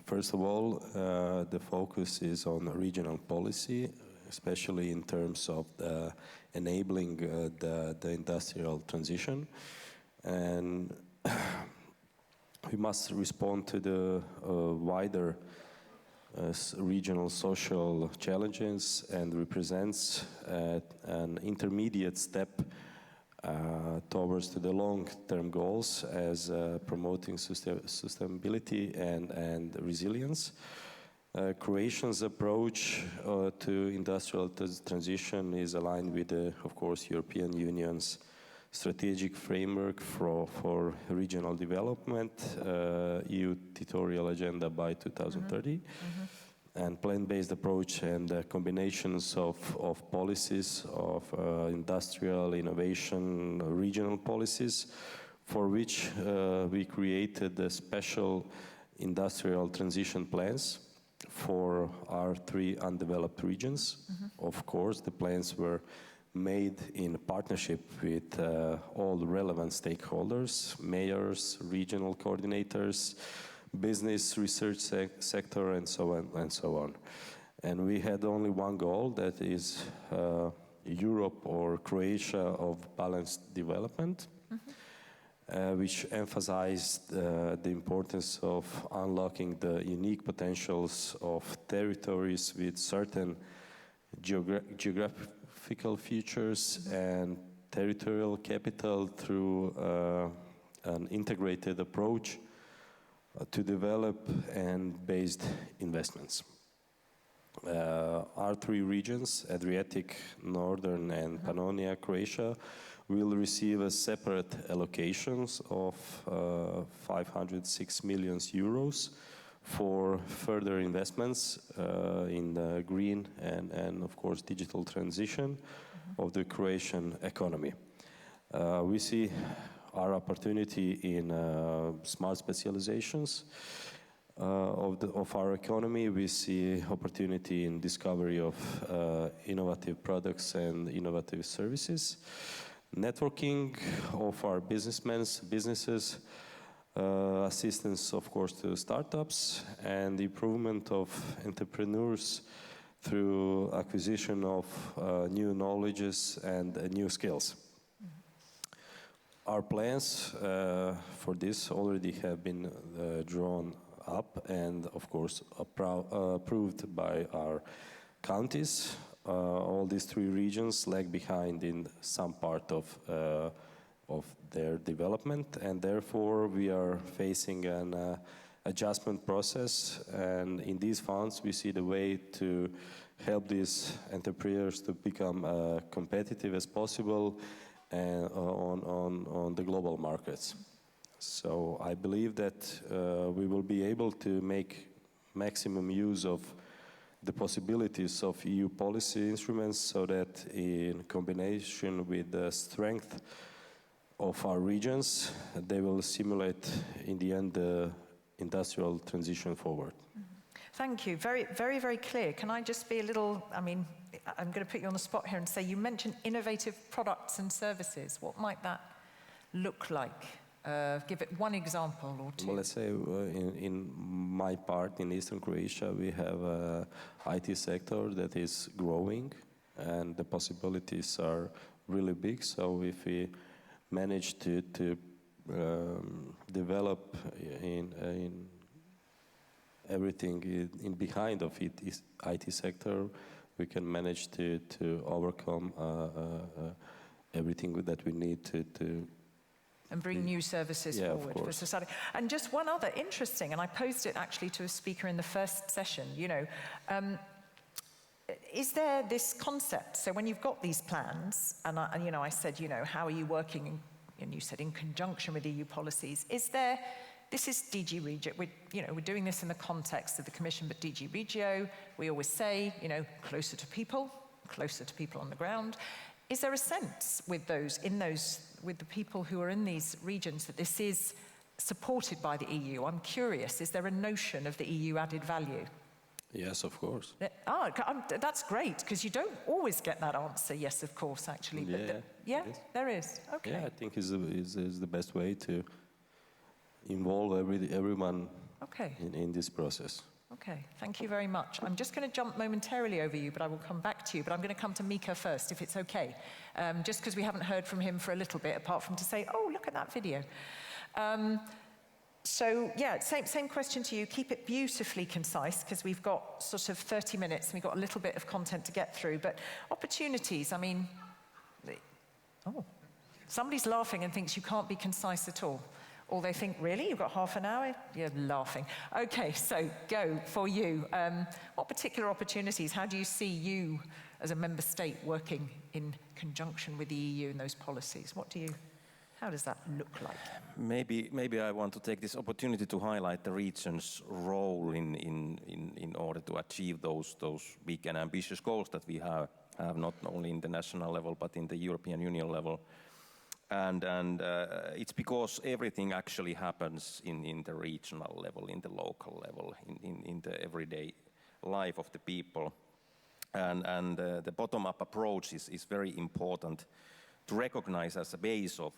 First of all, the focus is on regional policy, especially in terms of enabling the industrial transition. And we must respond to the wider regional social challenges and represents an intermediate step towards the long-term goals as promoting sustainability and resilience. Croatia's approach to industrial transition is aligned with, of course, European Union's strategic framework for regional development, EU territorial agenda by 2030, and plan-based approach and combinations of policies of industrial innovation, regional policies, for which we created the special industrial transition plans for our 3 undeveloped regions. Of course, the plans were made in partnership with all the relevant stakeholders, mayors, regional coordinators, business, research sector, and so on and so on. And we had only one goal, that is Europe or Croatia of balanced development, which emphasized the importance of unlocking the unique potentials of territories with certain geographical features and territorial capital through an integrated approach to develop and based investments. Our 3 regions, Adriatic, Northern and Pannonia, Croatia, will receive a separate allocations of 506 million euros for further investments in the green and of course digital transition of the Croatian economy. We see our opportunity in smart specializations of our economy. We see opportunity in discovery of innovative products and innovative services, networking of our businesses, assistance, of course, to startups, and the improvement of entrepreneurs through acquisition of new knowledges and new skills. Our plans for this already have been drawn up and, of course, approved by our counties. All these 3 regions lag behind in some part of their development, and therefore we are facing an adjustment process. And in these funds, we see the way to help these entrepreneurs to become competitive as possible on the global markets. So I believe that we will be able to make maximum use of the possibilities of EU policy instruments, so that in combination with the strength of our regions, they will simulate in the end the industrial transition forward. Thank you. Very, very, very clear. Can I just be a little, I mean, I'm going to put you on the spot here and say, you mentioned innovative products and services. What might that look like? Give it one example or 2. Well, let's say in my part in Eastern Croatia, we have a IT sector that is growing, and the possibilities are really big. So if we manage to develop in everything in behind of it is IT sector, we can manage to overcome everything that we need to and bring new services forward for society. And just one other interesting, and I posed it actually to a speaker in the first session, you know, is there this concept, so when you've got these plans, and I said, you know, how are you working, and you said in conjunction with EU policies, is there, this is DG Regio, we're doing this in the context of the Commission, but DG Regio, we always say, you know, closer to people on the ground. Is there a sense with with the people who are in these regions that this is supported by the EU? I'm curious, is there a notion of the EU added value? Yes, of course. That's great, because you don't always get that answer, yes, of course, actually. But there is. Okay. Yeah, I think is the best way to involve everyone Okay. in this process. Okay, thank you very much. I'm just going to jump momentarily over you, but I will come back to you. But I'm going to come to Mika first, if it's okay. Just because we haven't heard from him for a little bit, apart from to say, oh, look at that video. So, yeah, same question to you. Keep it beautifully concise, because we've got sort of 30 minutes, and we've got a little bit of content to get through. But opportunities, I mean, oh, somebody's laughing and thinks you can't be concise at all. Or they think, really, you've got half an hour? You're laughing. Okay, so go for you. What particular opportunities, how do you see you as a member state working in conjunction with the EU and those policies? How does that look like? Maybe I want to take this opportunity to highlight the region's role in order to achieve those big and ambitious goals that we have not only in the national level, but in the European Union level. And it's because everything actually happens in the regional level, in the local level, in the everyday life of the people. And the bottom-up approach is very important to recognize as a base of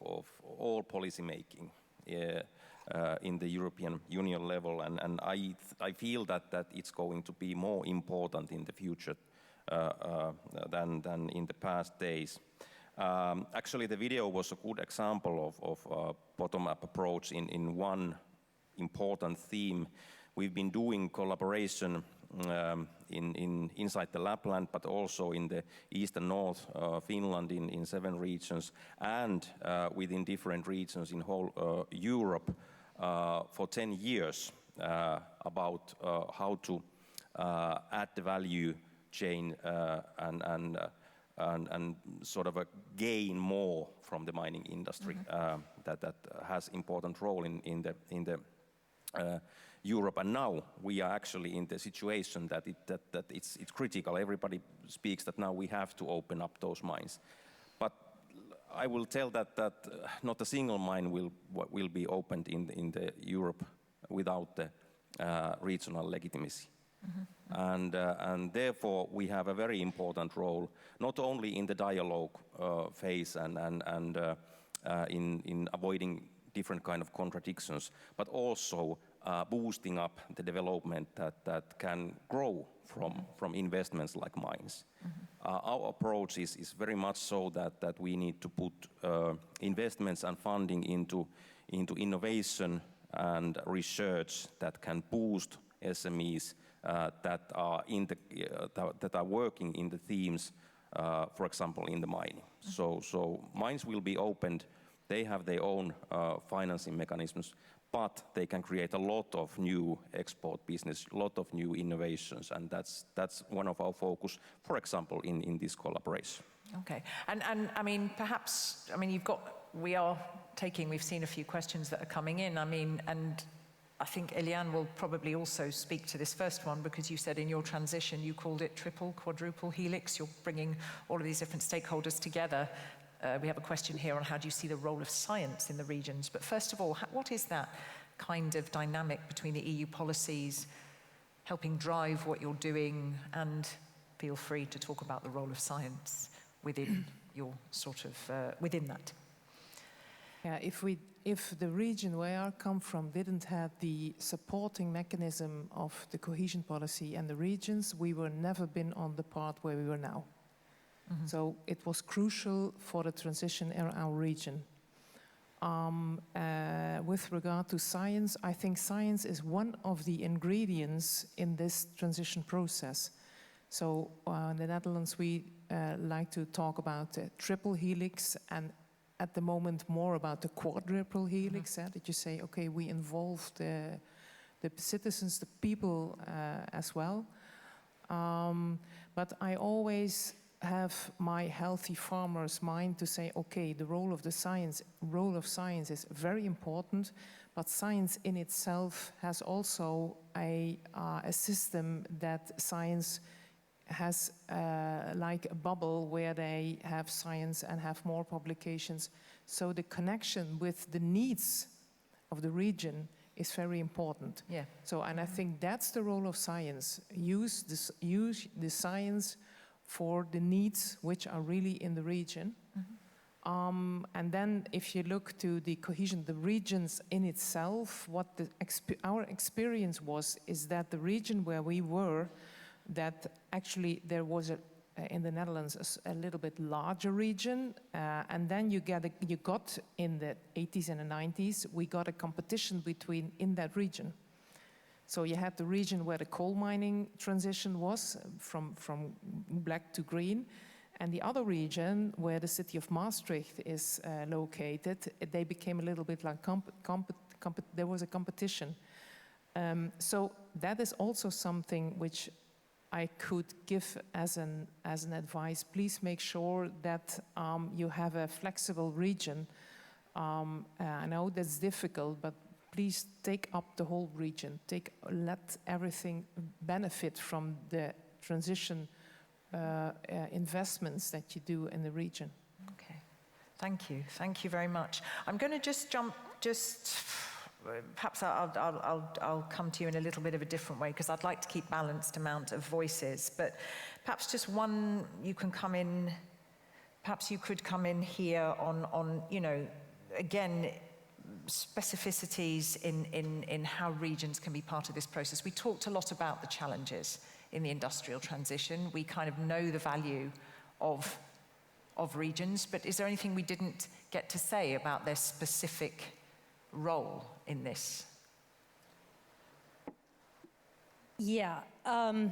all policy making in the European Union level. And I feel that it's going to be more important in the future than in the past days. Actually, the video was a good example of bottom-up approach in one important theme. We've been doing collaboration inside the Lapland, but also in the east and north Finland in 7 regions, and within different regions in whole Europe for 10 years about how to add the value chain and sort of gain more from the mining industry that has important role in the Europe. And now we are actually in the situation that it's critical. Everybody speaks that now we have to open up those mines. But I will tell that not a single mine will be opened in the Europe without the regional legitimacy. And therefore we have a very important role, not only in the dialogue phase and in avoiding different kind of contradictions, but also boosting up the development that can grow from investments like mines. Our approach is very much so that we need to put investments and funding into innovation and research that can boost SMEs that are working in the themes, for example, in the mining. So mines will be opened. They have their own financing mechanisms, but they can create a lot of new export business, a lot of new innovations, and that's one of our focus, for example, in this collaboration. Okay, and I mean, perhaps, I mean, we've seen a few questions that are coming in, I mean, and I think Eliane will probably also speak to this first one, because you said in your transition you called it triple, quadruple helix. You're bringing all of these different stakeholders together. We have a question here on how do you see the role of science in the regions. But first of all, what is that kind of dynamic between the EU policies helping drive what you're doing, and feel free to talk about the role of science within your sort of, within that. Yeah, if the region where I come from didn't have the supporting mechanism of the cohesion policy and the regions, we would never been on the path where we were now. So it was crucial for the transition in our region. With regard to science, I think science is one of the ingredients in this transition process. So in the Netherlands, we like to talk about the triple helix, and at the moment more about the quadruple helix, that you say, okay, we involve the citizens, the people as well. But I always have my healthy farmer's mind to say, okay, the role of science is very important, but science in itself has also a system that science has like a bubble where they have science and have more publications. So the connection with the needs of the region is very important. Yeah. So, and I think that's the role of science. Use the science for the needs which are really in the region. And then if you look to the cohesion, the regions in itself, what our experience was is that the region where we were, that actually there was in the Netherlands a little bit larger region, and then you got in the 80s and the 90s, we got a competition in that region. So you had the region where the coal mining transition was from black to green, and the other region where the city of Maastricht is located, they became a little bit like there was a competition. So that is also something which I could give as an advice. Please make sure that you have a flexible region. I know that's difficult, but please take up the whole region. Let everything benefit from the transition investments that you do in the region. Okay, thank you very much. I'm going to perhaps I'll come to you in a little bit of a different way, because I'd like to keep balanced amount of voices, but perhaps just one, you could come in here on you know, again, specificities in how regions can be part of this process. We talked a lot about the challenges in the industrial transition. We kind of know the value of regions, but is there anything we didn't get to say about their specific role in this? Yeah, I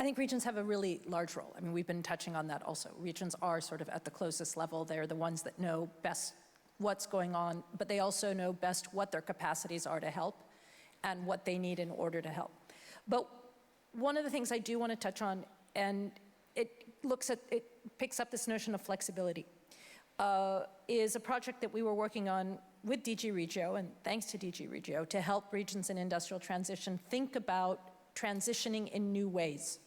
think regions have a really large role. I mean, we've been touching on that also. Regions are sort of at the closest level. They're the ones that know best what's going on, but they also know best what their capacities are to help and what they need in order to help. But one of the things I do want to touch on, and it picks up this notion of flexibility, is a project that we were working on with DG Regio, and thanks to DG Regio, to help regions in industrial transition think about transitioning in new ways.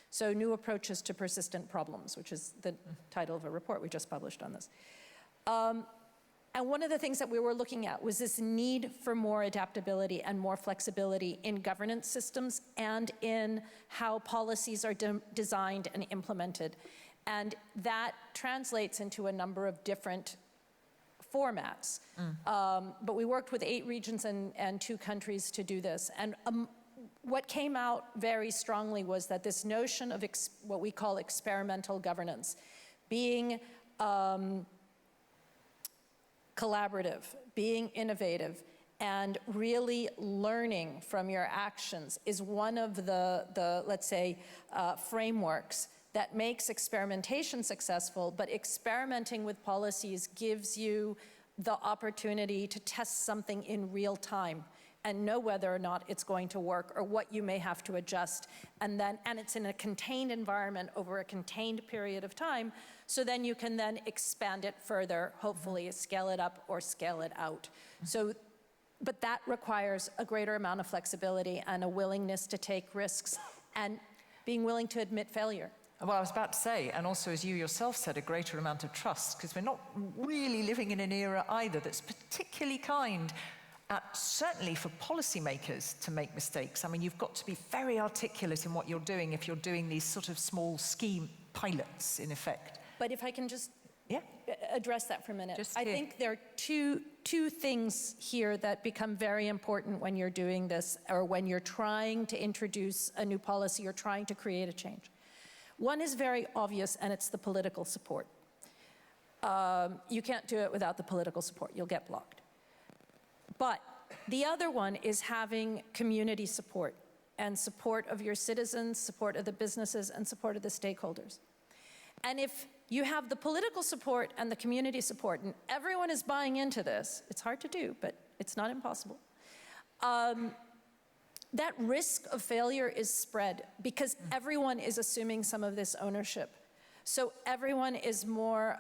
So new approaches to persistent problems, which is the title of a report we just published on this. And one of the things that we were looking at was this need for more adaptability and more flexibility in governance systems and in how policies are designed and implemented. And that translates into a number of different formats. But we worked with 8 regions and 2 countries to do this. And what came out very strongly was that this notion of what we call experimental governance, being collaborative, being innovative, and really learning from your actions is one of the let's say, frameworks that makes experimentation successful, but experimenting with policies gives you the opportunity to test something in real time and know whether or not it's going to work or what you may have to adjust. And it's in a contained environment over a contained period of time, so then you can then expand it further, hopefully scale it up or scale it out. So, but that requires a greater amount of flexibility and a willingness to take risks and being willing to admit failure. Well, I was about to say, and also as you yourself said, a greater amount of trust, because we're not really living in an era either that's particularly kind certainly for policymakers to make mistakes. I mean, you've got to be very articulate in what you're doing if you're doing these sort of small scheme pilots, in effect. But if I can just address that for a minute. I think there are two things here that become very important when you're doing this, or when you're trying to introduce a new policy or trying to create a change. One is very obvious, and it's the political support. You can't do it without the political support. You'll get blocked. But the other one is having community support and support of your citizens, support of the businesses, and support of the stakeholders. And if you have the political support and the community support, and everyone is buying into this, it's hard to do, but it's not impossible. That risk of failure is spread because everyone is assuming some of this ownership. So everyone is more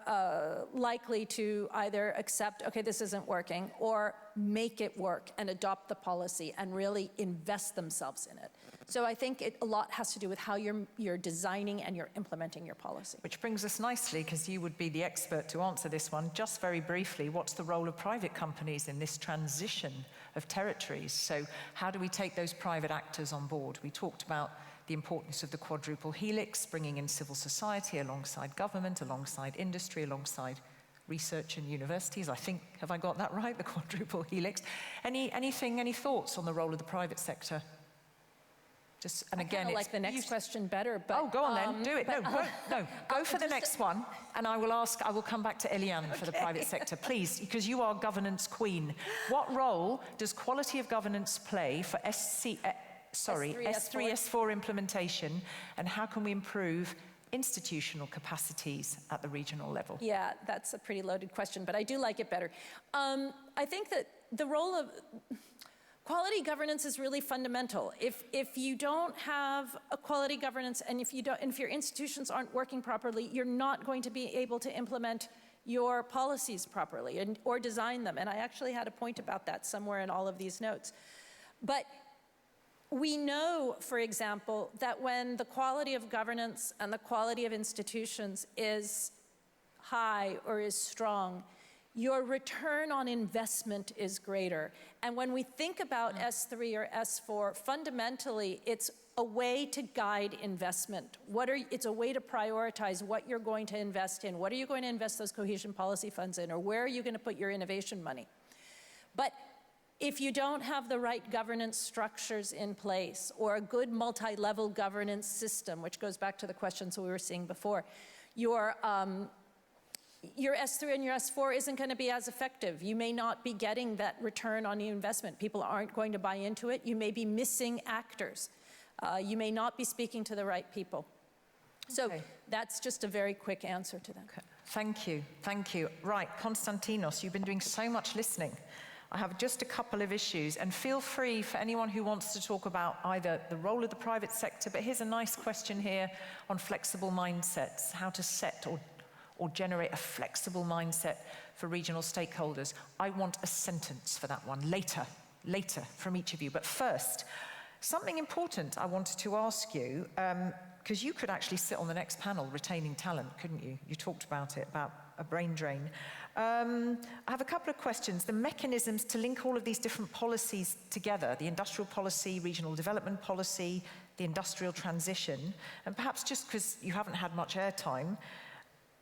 likely to either accept, okay, this isn't working, or make it work and adopt the policy and really invest themselves in it. So I think a lot has to do with how you're designing and you're implementing your policy. Which brings us nicely, because you would be the expert to answer this one, just very briefly, what's the role of private companies in this transition of territories? So how do we take those private actors on board? We talked about the importance of the quadruple helix, bringing in civil society alongside government, alongside industry, alongside research and universities. I think, have I got that right, the quadruple helix? Any thoughts on the role of the private sector? Just, and again, I like the next question better, but... Oh, go on then, do it. No, go for the next one, and I will come back to Eliane for the private sector, please, because you are governance queen. What role does quality of governance play for S3-S4 implementation, and how can we improve institutional capacities at the regional level? Yeah, that's a pretty loaded question, but I do like it better. I think that the role of quality governance is really fundamental. If you don't have a quality governance, and if your institutions aren't working properly, you're not going to be able to implement your policies properly or design them. And I actually had a point about that somewhere in all of these notes. But we know, for example, that when the quality of governance and the quality of institutions is high or is strong, your return on investment is greater. And when we think about S3 or S4, fundamentally, it's a way to guide investment. It's a way to prioritize what you're going to invest in. What are you going to invest those cohesion policy funds in? Or where are you going to put your innovation money? But if you don't have the right governance structures in place, or a good multi-level governance system, which goes back to the questions we were seeing before, your S3 and your S4 isn't going to be as effective. You may not be getting that return on the investment. People aren't going to buy into it. You may be missing actors. You may not be speaking to the right people. So that's just a very quick answer to that. Okay. Thank you. Right, Konstantinos, you've been doing so much listening. I have just a couple of issues, and feel free for anyone who wants to talk about either the role of the private sector, but here's a nice question here on flexible mindsets, how to set or generate a flexible mindset for regional stakeholders. I want a sentence for that one later from each of you. But first, something important I wanted to ask you, because you could actually sit on the next panel, retaining talent, couldn't you? You talked about it, about a brain drain. I have a couple of questions. The mechanisms to link all of these different policies together, the industrial policy, regional development policy, the industrial transition, and perhaps just because you haven't had much airtime,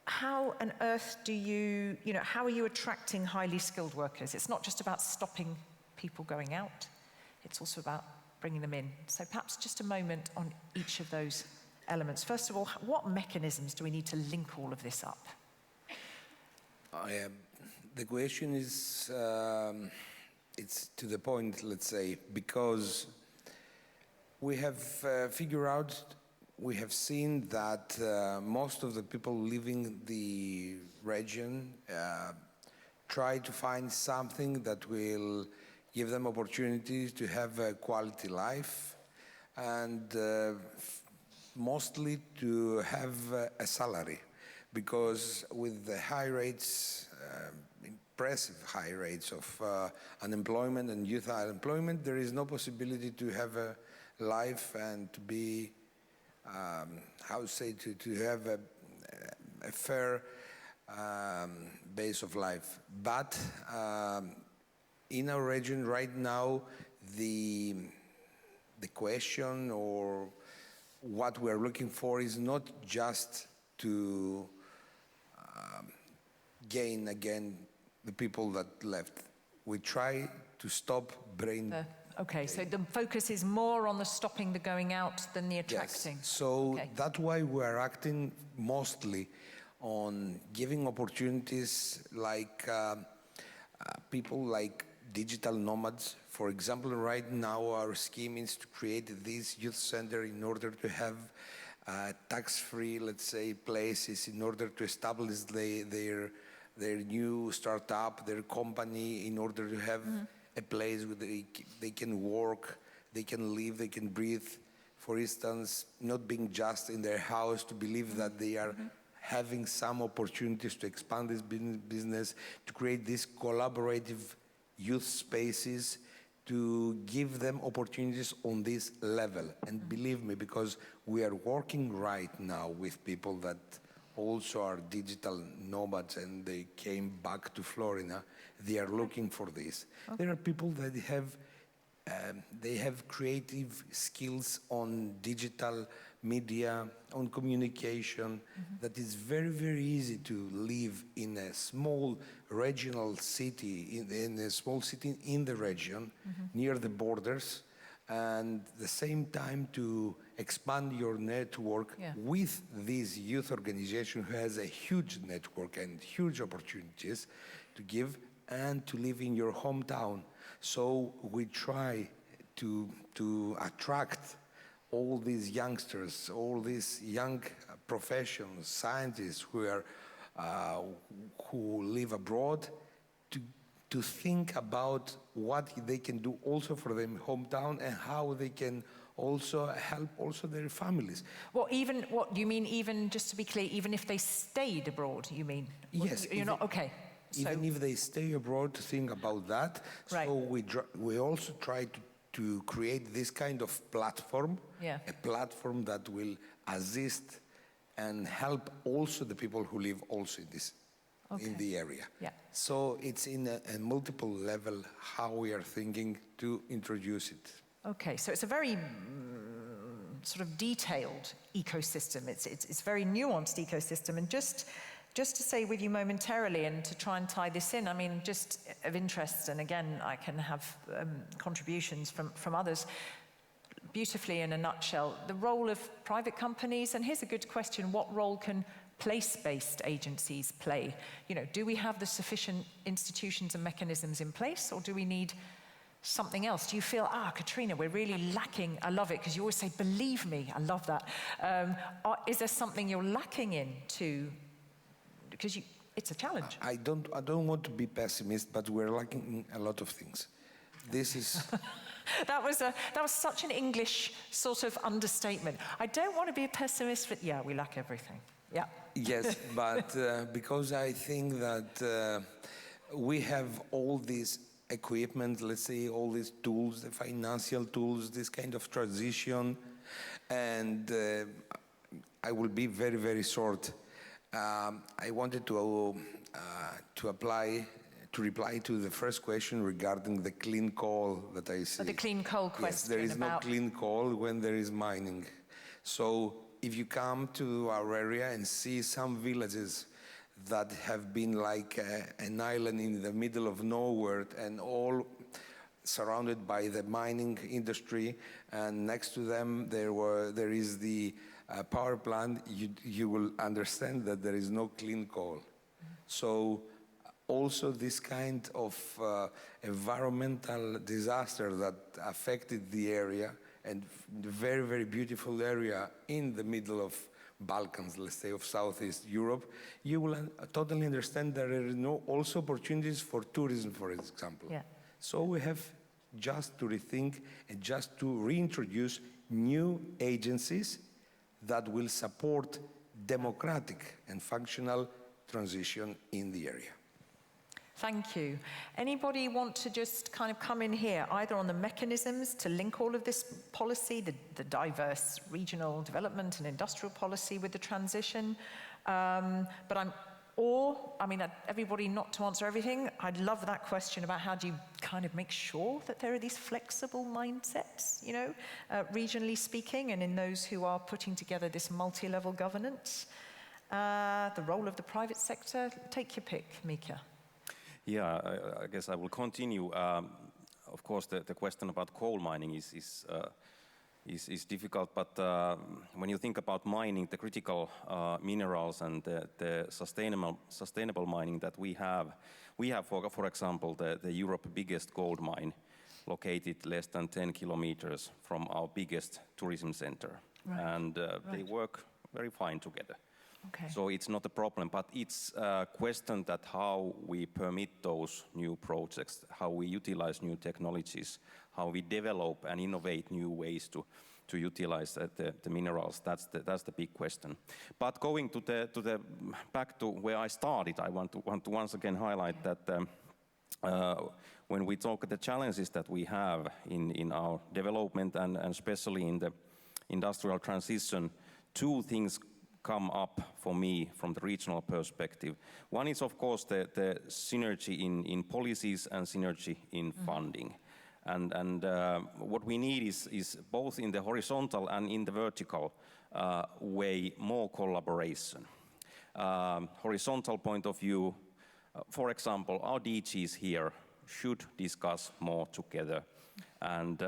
how on earth do how are you attracting highly skilled workers? It's not just about stopping people going out, it's also about bringing them in. So perhaps just a moment on each of those elements. First of all, what mechanisms do we need to link all of this up? The question is, it's to the point, let's say, because we have figured out, we have seen that most of the people living the region try to find something that will give them opportunities to have a quality life and mostly to have a salary. Because with the high rates, impressive high rates of unemployment and youth unemployment, there is no possibility to have a life and to be, to have a fair base of life. But in our region right now, the question or what we're looking for is not just to gain again the people that left. We try to stop brain. Okay, so the focus is more on the stopping the going out than the attracting. Yes. So that's why we're acting mostly on giving opportunities like people like digital nomads. For example, right now our scheme is to create this youth center in order to have tax-free, let's say, places in order to establish their new startup, their company, in order to have a place where they can work, they can live, they can breathe. For instance, not being just in their house, to believe that they are having some opportunities to expand this business, to create this collaborative youth spaces, to give them opportunities on this level. And believe me, because we are working right now with people that also are digital nomads and they came back to Florida, they are looking for this. There are people that have creative skills on digital media, on communication, that is very, very easy to live in a small regional city, in a small city in the region, near the borders, and at the same time to expand your network with this youth organization who has a huge network and huge opportunities to give and to live in your hometown. So we try to attract all these youngsters, all these young professionals, scientists who live abroad, to think about what they can do also for their hometown and how they can also help also their families. Well, what you mean, even, just to be clear, even if they stayed abroad, you mean? Yes. You're not, okay. Even if they stay abroad, to think about that. Right. So we also try to create this kind of platform, a platform that will assist and help also the people who live also in this, in the area. Yeah. So it's in a multiple level how we are thinking to introduce it. Okay, so it's a very sort of detailed ecosystem. It's a very nuanced ecosystem. And just to say with you momentarily and to try and tie this in, I mean, just of interest, and again, I can have contributions from others, beautifully in a nutshell, the role of private companies, and here's a good question, what role can place-based agencies play? You know, do we have the sufficient institutions and mechanisms in place, or do we need something else? Do you feel, Katrina, we're really lacking, I love it, because you always say, believe me, I love that. Is there something you're lacking in to, because it's a challenge. I don't want to be pessimist, but we're lacking a lot of things. This is... That was such an English sort of understatement. I don't want to be a pessimist, but yeah, we lack everything. Yeah. Yes, but because I think that we have all these equipment, let's say all these tools, the financial tools, this kind of transition, and I will be very, very short. I wanted to reply to the first question regarding the clean coal that I see. The clean coal question. Yes, there is no clean coal when there is mining. So if you come to our area and see some villages that have been like an island in the middle of nowhere and all surrounded by the mining industry, and next to them there is the power plant, you will understand that there is no clean coal. So also this kind of environmental disaster that affected the area, and the very, very beautiful area in the middle of Balkans, let's say, of Southeast Europe, you will totally understand there are also opportunities for tourism, for example. Yeah. So we have just to rethink and just to reintroduce new agencies that will support democratic and functional transition in the area. Thank you. Anybody want to just kind of come in here, either on the mechanisms to link all of this policy, the diverse regional development and industrial policy with the transition? Everybody not to answer everything. I'd love that question about how do you kind of make sure that there are these flexible mindsets, you know, regionally speaking, and in those who are putting together this multi-level governance. The role of the private sector, take your pick, Mika. Yeah, I guess I will continue. Of course, the question about coal mining is difficult, but when you think about mining, the critical minerals and the sustainable mining that we have, for example, the Europe's biggest gold mine, located less than 10 kilometers from our biggest tourism center, and they work very fine together. Okay. So it's not a problem, but it's a question that how we permit those new projects, how we utilize new technologies, how we develop and innovate new ways to utilize the minerals. That's the big question. But going to the back to where I started, I want to once again highlight that when we talk the challenges that we have in our development and especially in the industrial transition, two things come up for me from the regional perspective. One is, of course, the synergy in policies and synergy in funding. And what we need is both in the horizontal and in the vertical way, more collaboration. Horizontal point of view, for example, our DGs here should discuss more together. And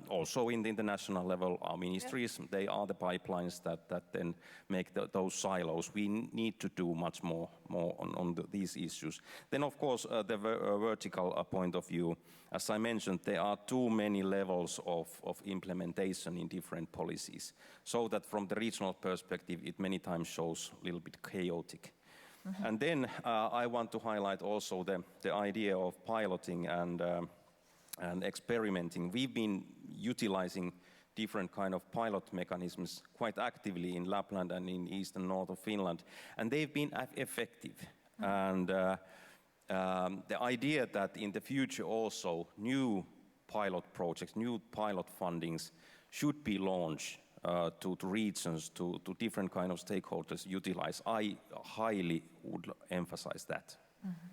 also in the international level, our ministries, they are the pipelines that then make those silos. We need to do much more on these issues. Then, of course, the vertical point of view, as I mentioned, there are too many levels of implementation in different policies, so that from the regional perspective, it many times shows a little bit chaotic. Mm-hmm. And then I want to highlight also the idea of piloting and experimenting. We've been utilizing different kind of pilot mechanisms quite actively in Lapland and in east and north of Finland, and they've been effective. And the idea that in the future also new pilot projects, new pilot fundings should be launched to regions, to different kind of stakeholders utilize, I highly would emphasize that. Mm-hmm.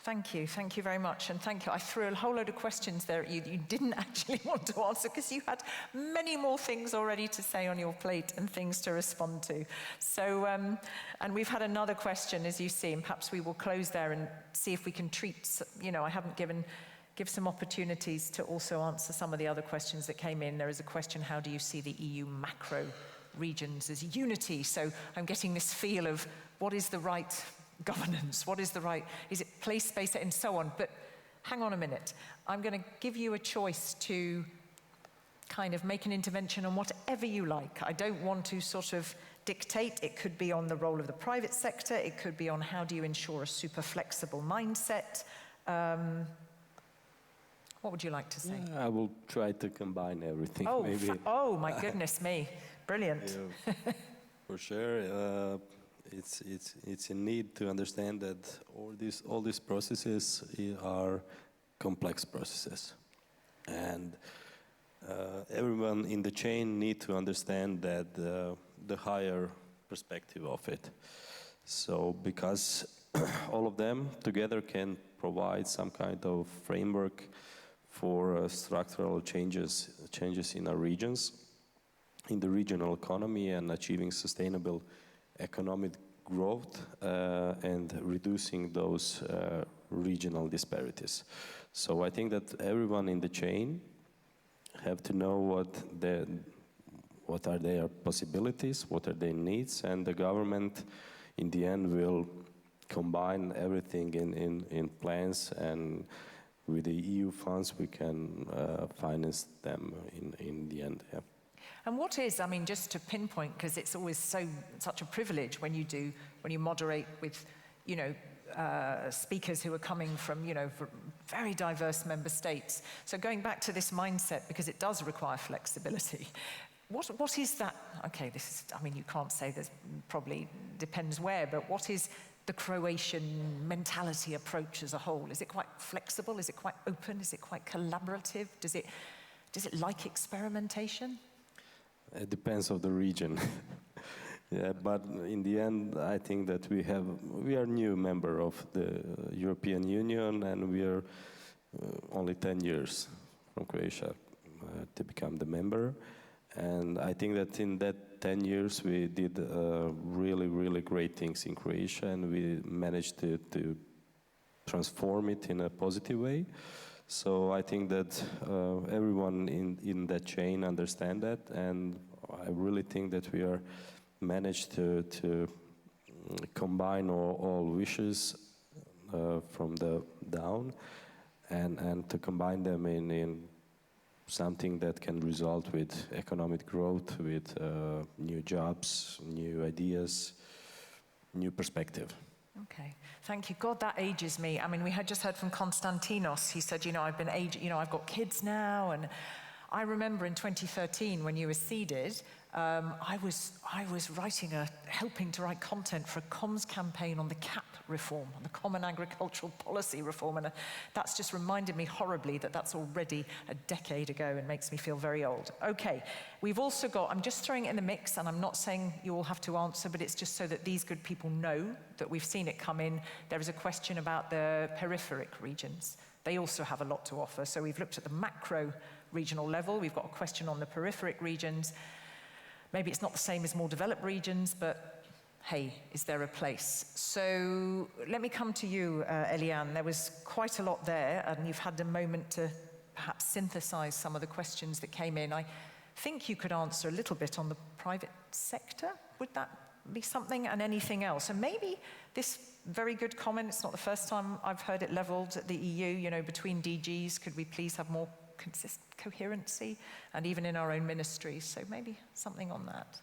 Thank you very much, and thank you. I threw a whole load of questions there at you that you didn't actually want to answer because you had many more things already to say on your plate and things to respond to. So, and we've had another question, as you see, and perhaps we will close there and see if we can treat, I haven't give some opportunities to also answer some of the other questions that came in. There is a question, how do you see the EU macro regions as unity? So I'm getting this feel of what is the right governance, what is the right, is it place, space, and so on. But hang on a minute. I'm going to give you a choice to kind of make an intervention on whatever you like. I don't want to sort of dictate. It could be on the role of the private sector. It could be on how do you ensure a super flexible mindset. What would you like to say? I will try to combine everything. Oh, maybe. Oh my goodness me. Brilliant. Yeah, for sure. It's a need to understand that all these processes are complex processes, and everyone in the chain need to understand that the higher perspective of it. So because all of them together can provide some kind of framework for structural changes in our regions, in the regional economy, and achieving sustainable economic growth and reducing those regional disparities. So I think that everyone in the chain have to know what are their possibilities, what are their needs, and the government in the end will combine everything in plans, and with the EU funds we can finance them in the end. Yeah. And what is, just to pinpoint, because it's always such a privilege when you moderate with, speakers who are coming from, very diverse member states. So going back to this mindset, because it does require flexibility, what is that? Okay, this is, you can't say this, probably depends where, but what is the Croatian mentality approach as a whole? Is it quite flexible? Is it quite open? Is it quite collaborative? Does it like experimentation? It depends on the region. Yeah, but in the end, I think that we are new member of the European Union, and we are only 10 years from Croatia to become the member. And I think that in that 10 years, we did really, really great things in Croatia, and we managed to transform it in a positive way. So I think that everyone in that chain understand that, and I really think that we are managed to combine all wishes from the down, and to combine them in something that can result with economic growth, with new jobs, new ideas, new perspective. Okay, thank you. God, that ages me. We had just heard from Konstantinos. He said, I've got kids now, and I remember in 2013 when you were seeded, I was helping to write content for a comms campaign on the CAP reform, on the Common Agricultural Policy reform, and that's just reminded me horribly that that's already a decade ago and makes me feel very old. Okay, we've also got, I'm just throwing it in the mix, and I'm not saying you all have to answer, but it's just so that these good people know that we've seen it come in. There is a question about the peripheric regions. They also have a lot to offer. So we've looked at the macro regional level. We've got a question on the peripheric regions. Maybe it's not the same as more developed regions, but hey, is there a place? So let me come to you, Eliane. There was quite a lot there, and you've had a moment to perhaps synthesize some of the questions that came in. I think you could answer a little bit on the private sector. Would that be something? And anything else? And maybe this very good comment, it's not the first time I've heard it leveled at the EU, you know, between DGs, could we please have more coherency, and even in our own ministries, so maybe something on that.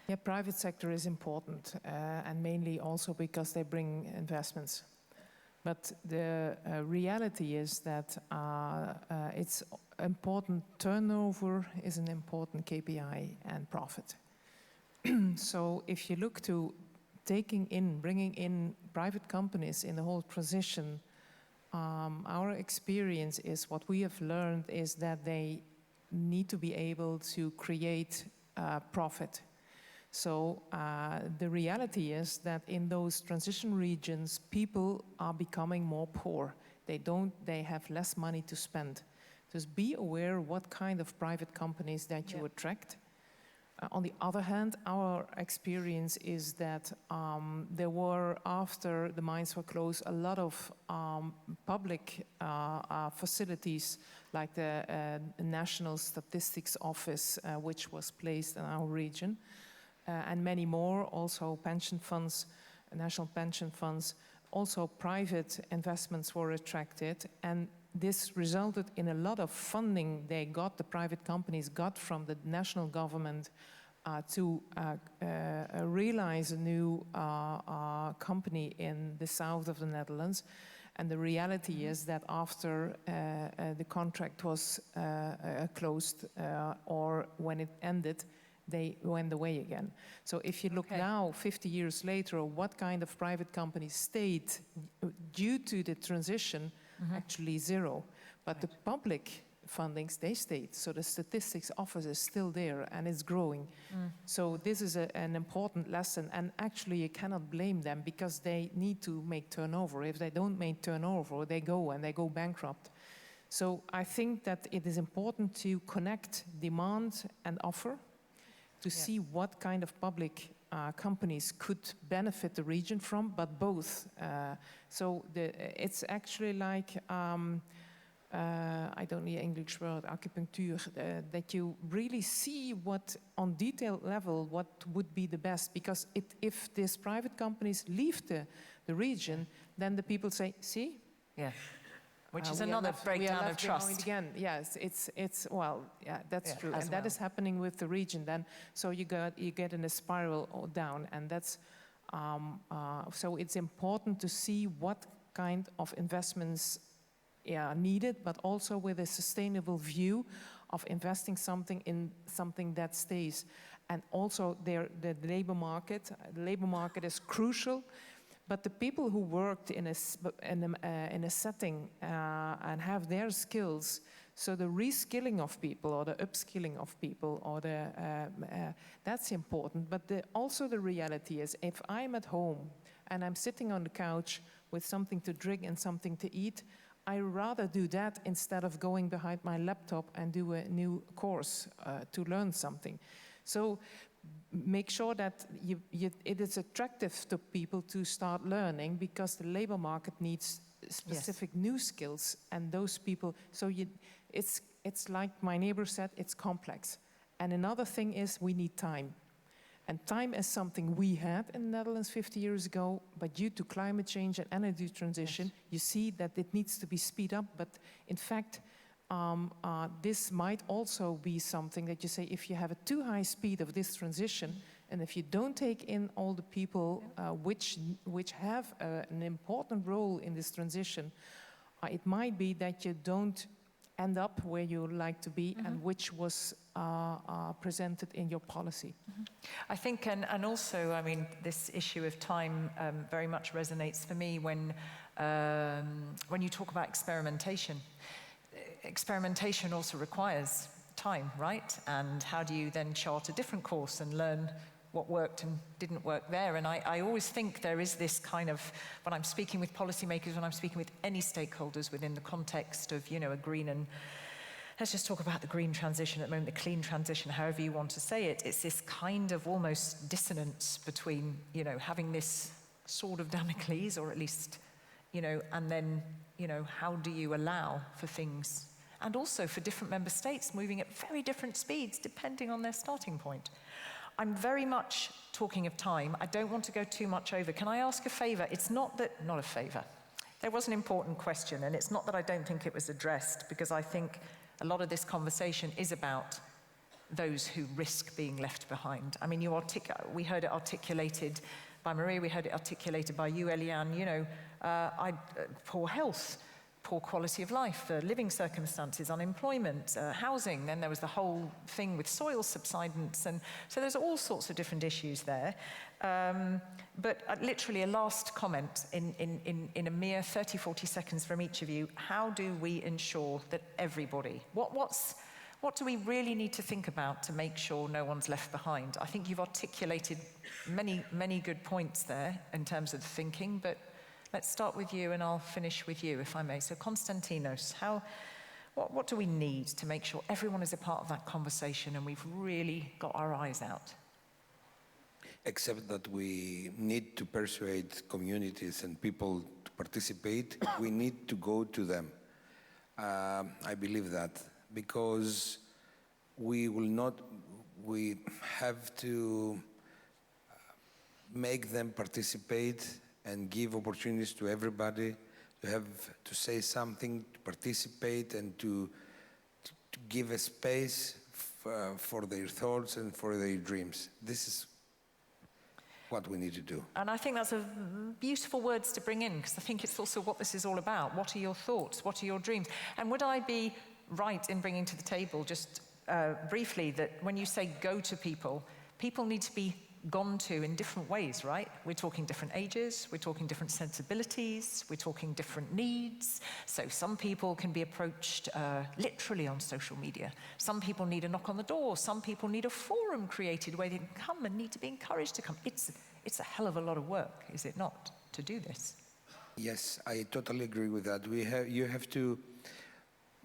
Yeah, private sector is important, and mainly also because they bring investments. But the reality is that it's important, turnover is an important KPI, and profit. So if you look to bringing in private companies in the whole transition, our experience is, what we have learned is that they need to be able to create profit. So the reality is that in those transition regions, people are becoming more poor. They have less money to spend. Just be aware what kind of private companies that you attract. On the other hand, our experience is that there were, after the mines were closed, a lot of public facilities, like the National Statistics Office, which was placed in our region, and many more, also pension funds, national pension funds. Also private investments were attracted, and this resulted in a lot of funding the private companies got from the national government to realize a new company in the south of the Netherlands. And the reality is that after the contract was closed, or when it ended, they went away again. So if you look now, 50 years later, what kind of private companies stayed due to the transition, actually zero. But the public fundings, they stayed. So the statistics office is still there, and it's growing. So this is an important lesson, and actually you cannot blame them, because they need to make turnover. If they don't make turnover, they go bankrupt. So I think that it is important to connect demand and offer, to see what kind of public companies could benefit the region from, but both. So it's actually like, I don't need an English word, acupuncture, that you really see what, on detailed level, what would be the best. Because if these private companies leave the region, then the people say, see? Yeah. Which is another breakdown of trust. Again, yes, well, yeah, that's true, and that is happening with the region. Then, so you get in a spiral down, and that's so it's important to see what kind of investments are needed, but also with a sustainable view of investing something in something that stays, and also the labor market. The labor market is crucial. But the people who worked in a setting and have their skills, so the reskilling of people or the upskilling of people, or that's important. But also the reality is, if I'm at home and I'm sitting on the couch with something to drink and something to eat, I rather do that instead of going behind my laptop and do a new course to learn something. So make sure that it is attractive to people to start learning, because the labor market needs specific new skills, and those people, so it's like my neighbor said, it's complex. And another thing is, we need time. And time is something we had in the Netherlands 50 years ago, but due to climate change and energy transition, you see that it needs to be speed up. But in fact, this might also be something that you say, if you have a too high speed of this transition, and if you don't take in all the people which have an important role in this transition, it might be that you don't end up where you like to be and which was presented in your policy. I think, and also, I mean, this issue of time very much resonates for me when you talk about experimentation. Experimentation also requires time, right? And how do you then chart a different course and learn what worked and didn't work there? And I always think there is this kind of, when I'm speaking with policymakers, when I'm speaking with any stakeholders within the context of, you know, a green and, let's just talk about the green transition at the moment, the clean transition, however you want to say it, it's this kind of almost dissonance between, you know, having this sword of Damocles, or at least, you know, and then, you know, how do you allow for things, and also for different member states moving at very different speeds depending on their starting point. I'm very much talking of time. I don't want to go too much over. Can I ask a favor? It's not that, not a favor. There was an important question, and it's not that I don't think it was addressed, because I think a lot of this conversation is about those who risk being left behind. I mean, we heard it articulated by Maria, we heard it articulated by you, Eliane, you know, poor health, poor quality of life, living circumstances, unemployment, housing. Then there was the whole thing with soil subsidence. And so there's all sorts of different issues there. But literally a last comment in a mere 30, 40 seconds from each of you. How do we ensure that everybody, what do we really need to think about to make sure no one's left behind? I think you've articulated many, many good points there in terms of the thinking, but let's start with you and I'll finish with you, if I may. So Konstantinos, what do we need to make sure everyone is a part of that conversation and we've really got our eyes out? Except that we need to persuade communities and people to participate. We need to go to them. I believe that, because we have to make them participate and give opportunities to everybody to have to say something, to participate, and to give a space for their thoughts and for their dreams. This is what we need to do. And I think that's a beautiful words to bring in, because I think it's also what this is all about. What are your thoughts? What are your dreams? And would I be right in bringing to the table, just briefly, that when you say go to people, people need to be gone to in different ways, right? We're talking different ages, we're talking different sensibilities, we're talking different needs. So some people can be approached literally on social media. Some people need a knock on the door. Some people need a forum created where they can come and need to be encouraged to come. It's a hell of a lot of work, is it not, to do this? Yes, I totally agree with that. You have to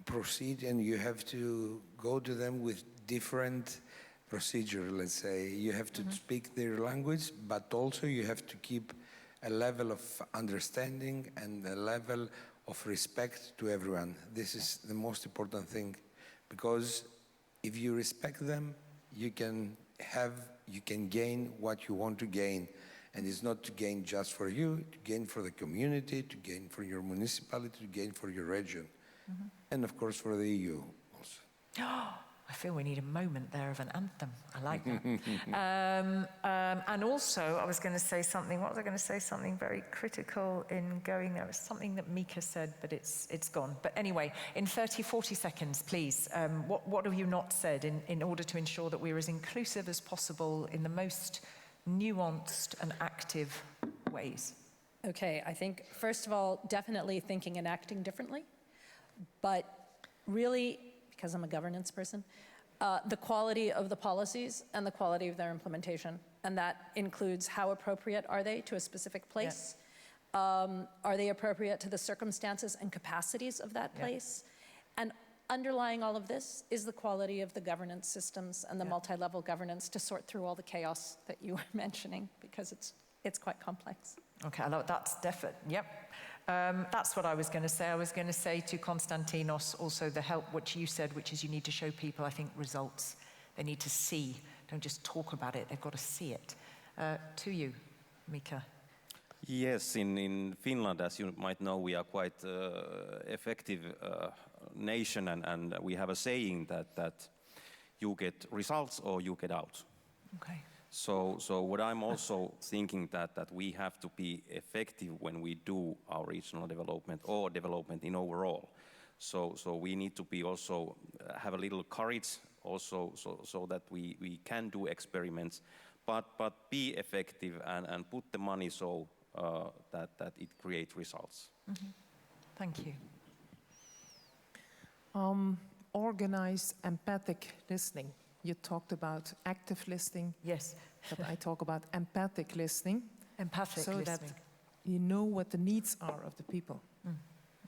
proceed and you have to go to them with different procedure, let's say. You have to speak their language, but also you have to keep a level of understanding and a level of respect to everyone. This is the most important thing, because if you respect them, you can gain what you want to gain. And it's not to gain just for you, to gain for the community, to gain for your municipality, to gain for your region. And of course for the EU also. I feel we need a moment there of an anthem. I like that. And also, I was going to say something. What was I going to say? Something very critical in going there. It was something that Mika said, but it's gone. But anyway, in 30, 40 seconds, please, what have you not said in order to ensure that we're as inclusive as possible in the most nuanced and active ways? Okay, I think, first of all, definitely thinking and acting differently. But really, because I'm a governance person, the quality of the policies and the quality of their implementation. And that includes how appropriate are they to a specific place? Yeah. Are they appropriate to the circumstances and capacities of that place? Yeah. And underlying all of this is the quality of the governance systems and the multi-level governance to sort through all the chaos that you were mentioning, because it's quite complex. Okay, that's definite. Yep. That's what I was going to say. I was going to say to Konstantinos also the help, which you said, which is you need to show people, I think, results. They need to see. Don't just talk about it. They've got to see it. To you, Mika. Yes, in Finland, as you might know, we are quite effective nation, and we have a saying that you get results or you get out. Okay. So what I'm also thinking that we have to be effective when we do our regional development or development in overall. So we need to be also have a little courage also so that we can do experiments, but be effective and put the money so that it creates results. Mm-hmm. Thank you. Organized empathic listening. You talked about active listening. Yes. But I talk about empathic listening. Empathic so listening. that you know what the needs are of the people. Mm.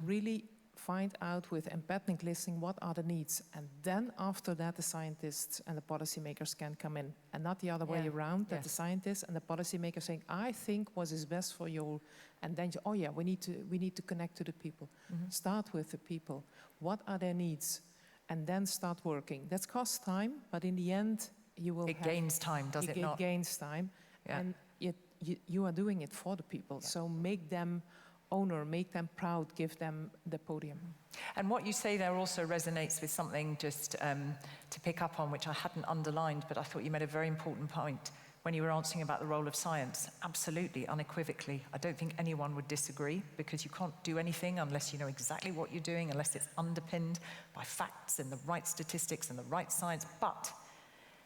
Really find out with empathic listening what are the needs. And then after that, the scientists and the policymakers can come in. And not the other way around, that the scientists and the policymakers saying, I think what is best for you. And then, oh yeah, we need to connect to the people. Mm-hmm. Start with the people. What are their needs? And then start working. That costs time, but in the end, you will gains time, does it not? It gains time. Yeah. And you are doing it for the people. Yeah. So make them honor, make them proud, give them the podium. And what you say there also resonates with something just to pick up on, which I hadn't underlined, but I thought you made a very important point when you were answering about the role of science. Absolutely, unequivocally. I don't think anyone would disagree, because you can't do anything unless you know exactly what you're doing, unless it's underpinned by facts and the right statistics and the right science. But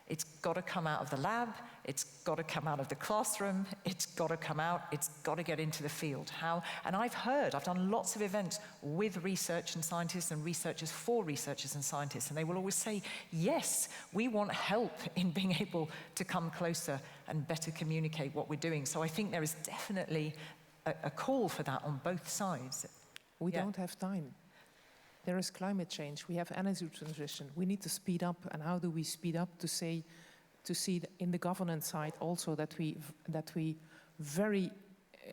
it's got to come out of the lab, it's got to come out of the classroom, it's got to come out, it's got to get into the field. How? And I've done lots of events with research and scientists and researchers for researchers and scientists, and they will always say, yes, we want help in being able to come closer and better communicate what we're doing. So I think there is definitely a call for that on both sides. We don't have time. There is climate change, we have energy transition. We need to speed up, and how do we speed up to see in the governance side also that we very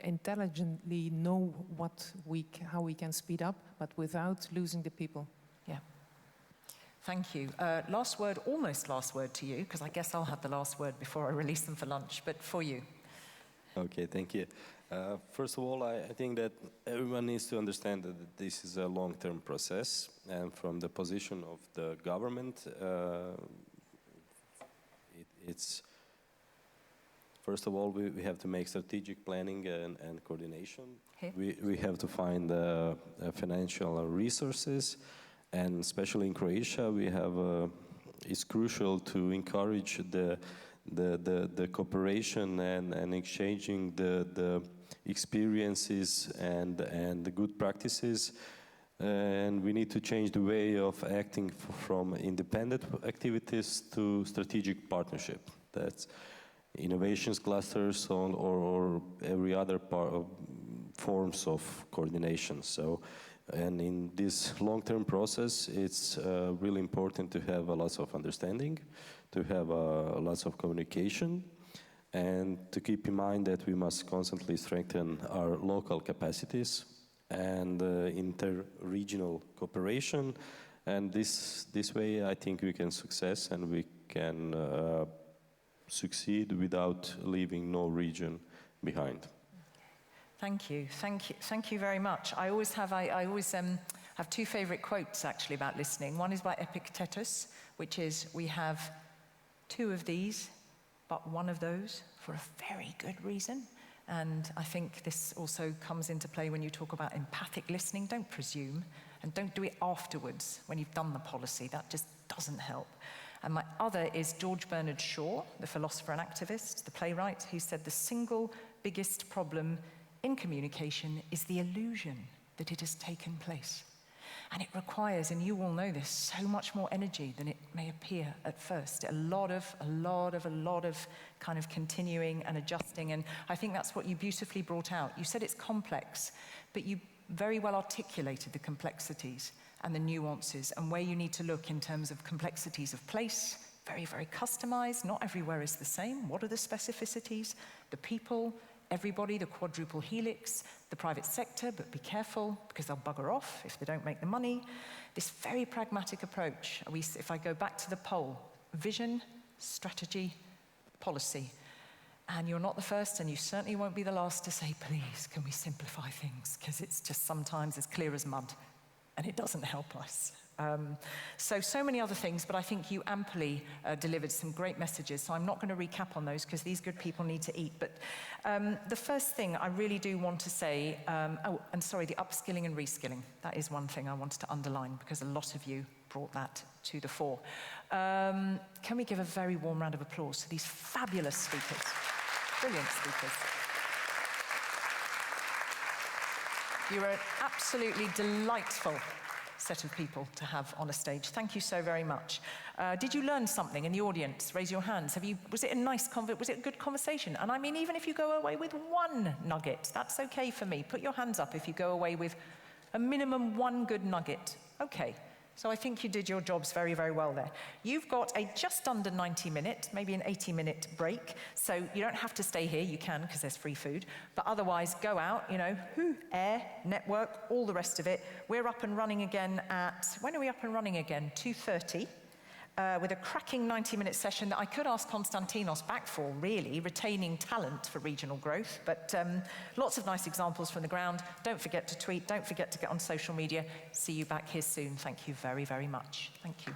intelligently know how we can speed up, but without losing the people. Yeah. Thank you. Almost last word to you, because I guess I'll have the last word before I release them for lunch, but for you. Okay, thank you. First of all, I think that everyone needs to understand that this is a long-term process, and from the position of the government, it's first of all we have to make strategic planning and coordination. Okay. We have to find financial resources, and especially in Croatia, we have it's crucial to encourage the cooperation and exchanging the experiences and the good practices, and we need to change the way of acting from independent activities to strategic partnership. That's innovations clusters or every other forms of coordination. So, and in this long-term process, it's really important to have lots of understanding, to have lots of communication, and to keep in mind that we must constantly strengthen our local capacities and inter-regional cooperation. And this way, I think we can success, and we can succeed without leaving no region behind. Thank you very much. I always have two favorite quotes actually about listening. One is by Epictetus, which is, we have two of these, but one of those for a very good reason. And I think this also comes into play when you talk about empathic listening. Don't presume, and don't do it afterwards when you've done the policy. That just doesn't help. And my other is George Bernard Shaw, the philosopher and activist, the playwright, who said the single biggest problem in communication is the illusion that it has taken place. And it requires, and you all know this, so much more energy than it may appear at first. A lot of kind of continuing and adjusting. And I think that's what you beautifully brought out. You said it's complex, but you very well articulated the complexities and the nuances and where you need to look in terms of complexities of place, very, very customized. Not everywhere is the same. What are the specificities? The people, everybody, the quadruple helix, the private sector, but be careful because they'll bugger off if they don't make the money. This very pragmatic approach. If I go back to the poll, vision, strategy, policy. And you're not the first, and you certainly won't be the last to say, please, can we simplify things? Because it's just sometimes as clear as mud, and it doesn't help us. So many other things, but I think you amply delivered some great messages, so I'm not going to recap on those because these good people need to eat. But the first thing I really do want to say, the upskilling and reskilling. That is one thing I wanted to underline because a lot of you brought that to the fore. Can we give a very warm round of applause to these fabulous speakers? Brilliant speakers. You are an absolutely delightful set of people to have on a stage. Thank you so very much. Did you learn something in the audience? Raise your hands. Was it a good conversation? And I mean, even if you go away with one nugget, that's okay for me. Put your hands up if you go away with a minimum one good nugget. Okay. So I think you did your jobs very, very well there. You've got a just under 90-minute, maybe an 80-minute break. So you don't have to stay here. You can, because there's free food. But otherwise, go out, air, network, all the rest of it. We're up and running again when are we up and running again? 2:30. With a cracking 90-minute session that I could ask Konstantinos back for, really, retaining talent for regional growth. But lots of nice examples from the ground. Don't forget to tweet. Don't forget to get on social media. See you back here soon. Thank you very, very much. Thank you.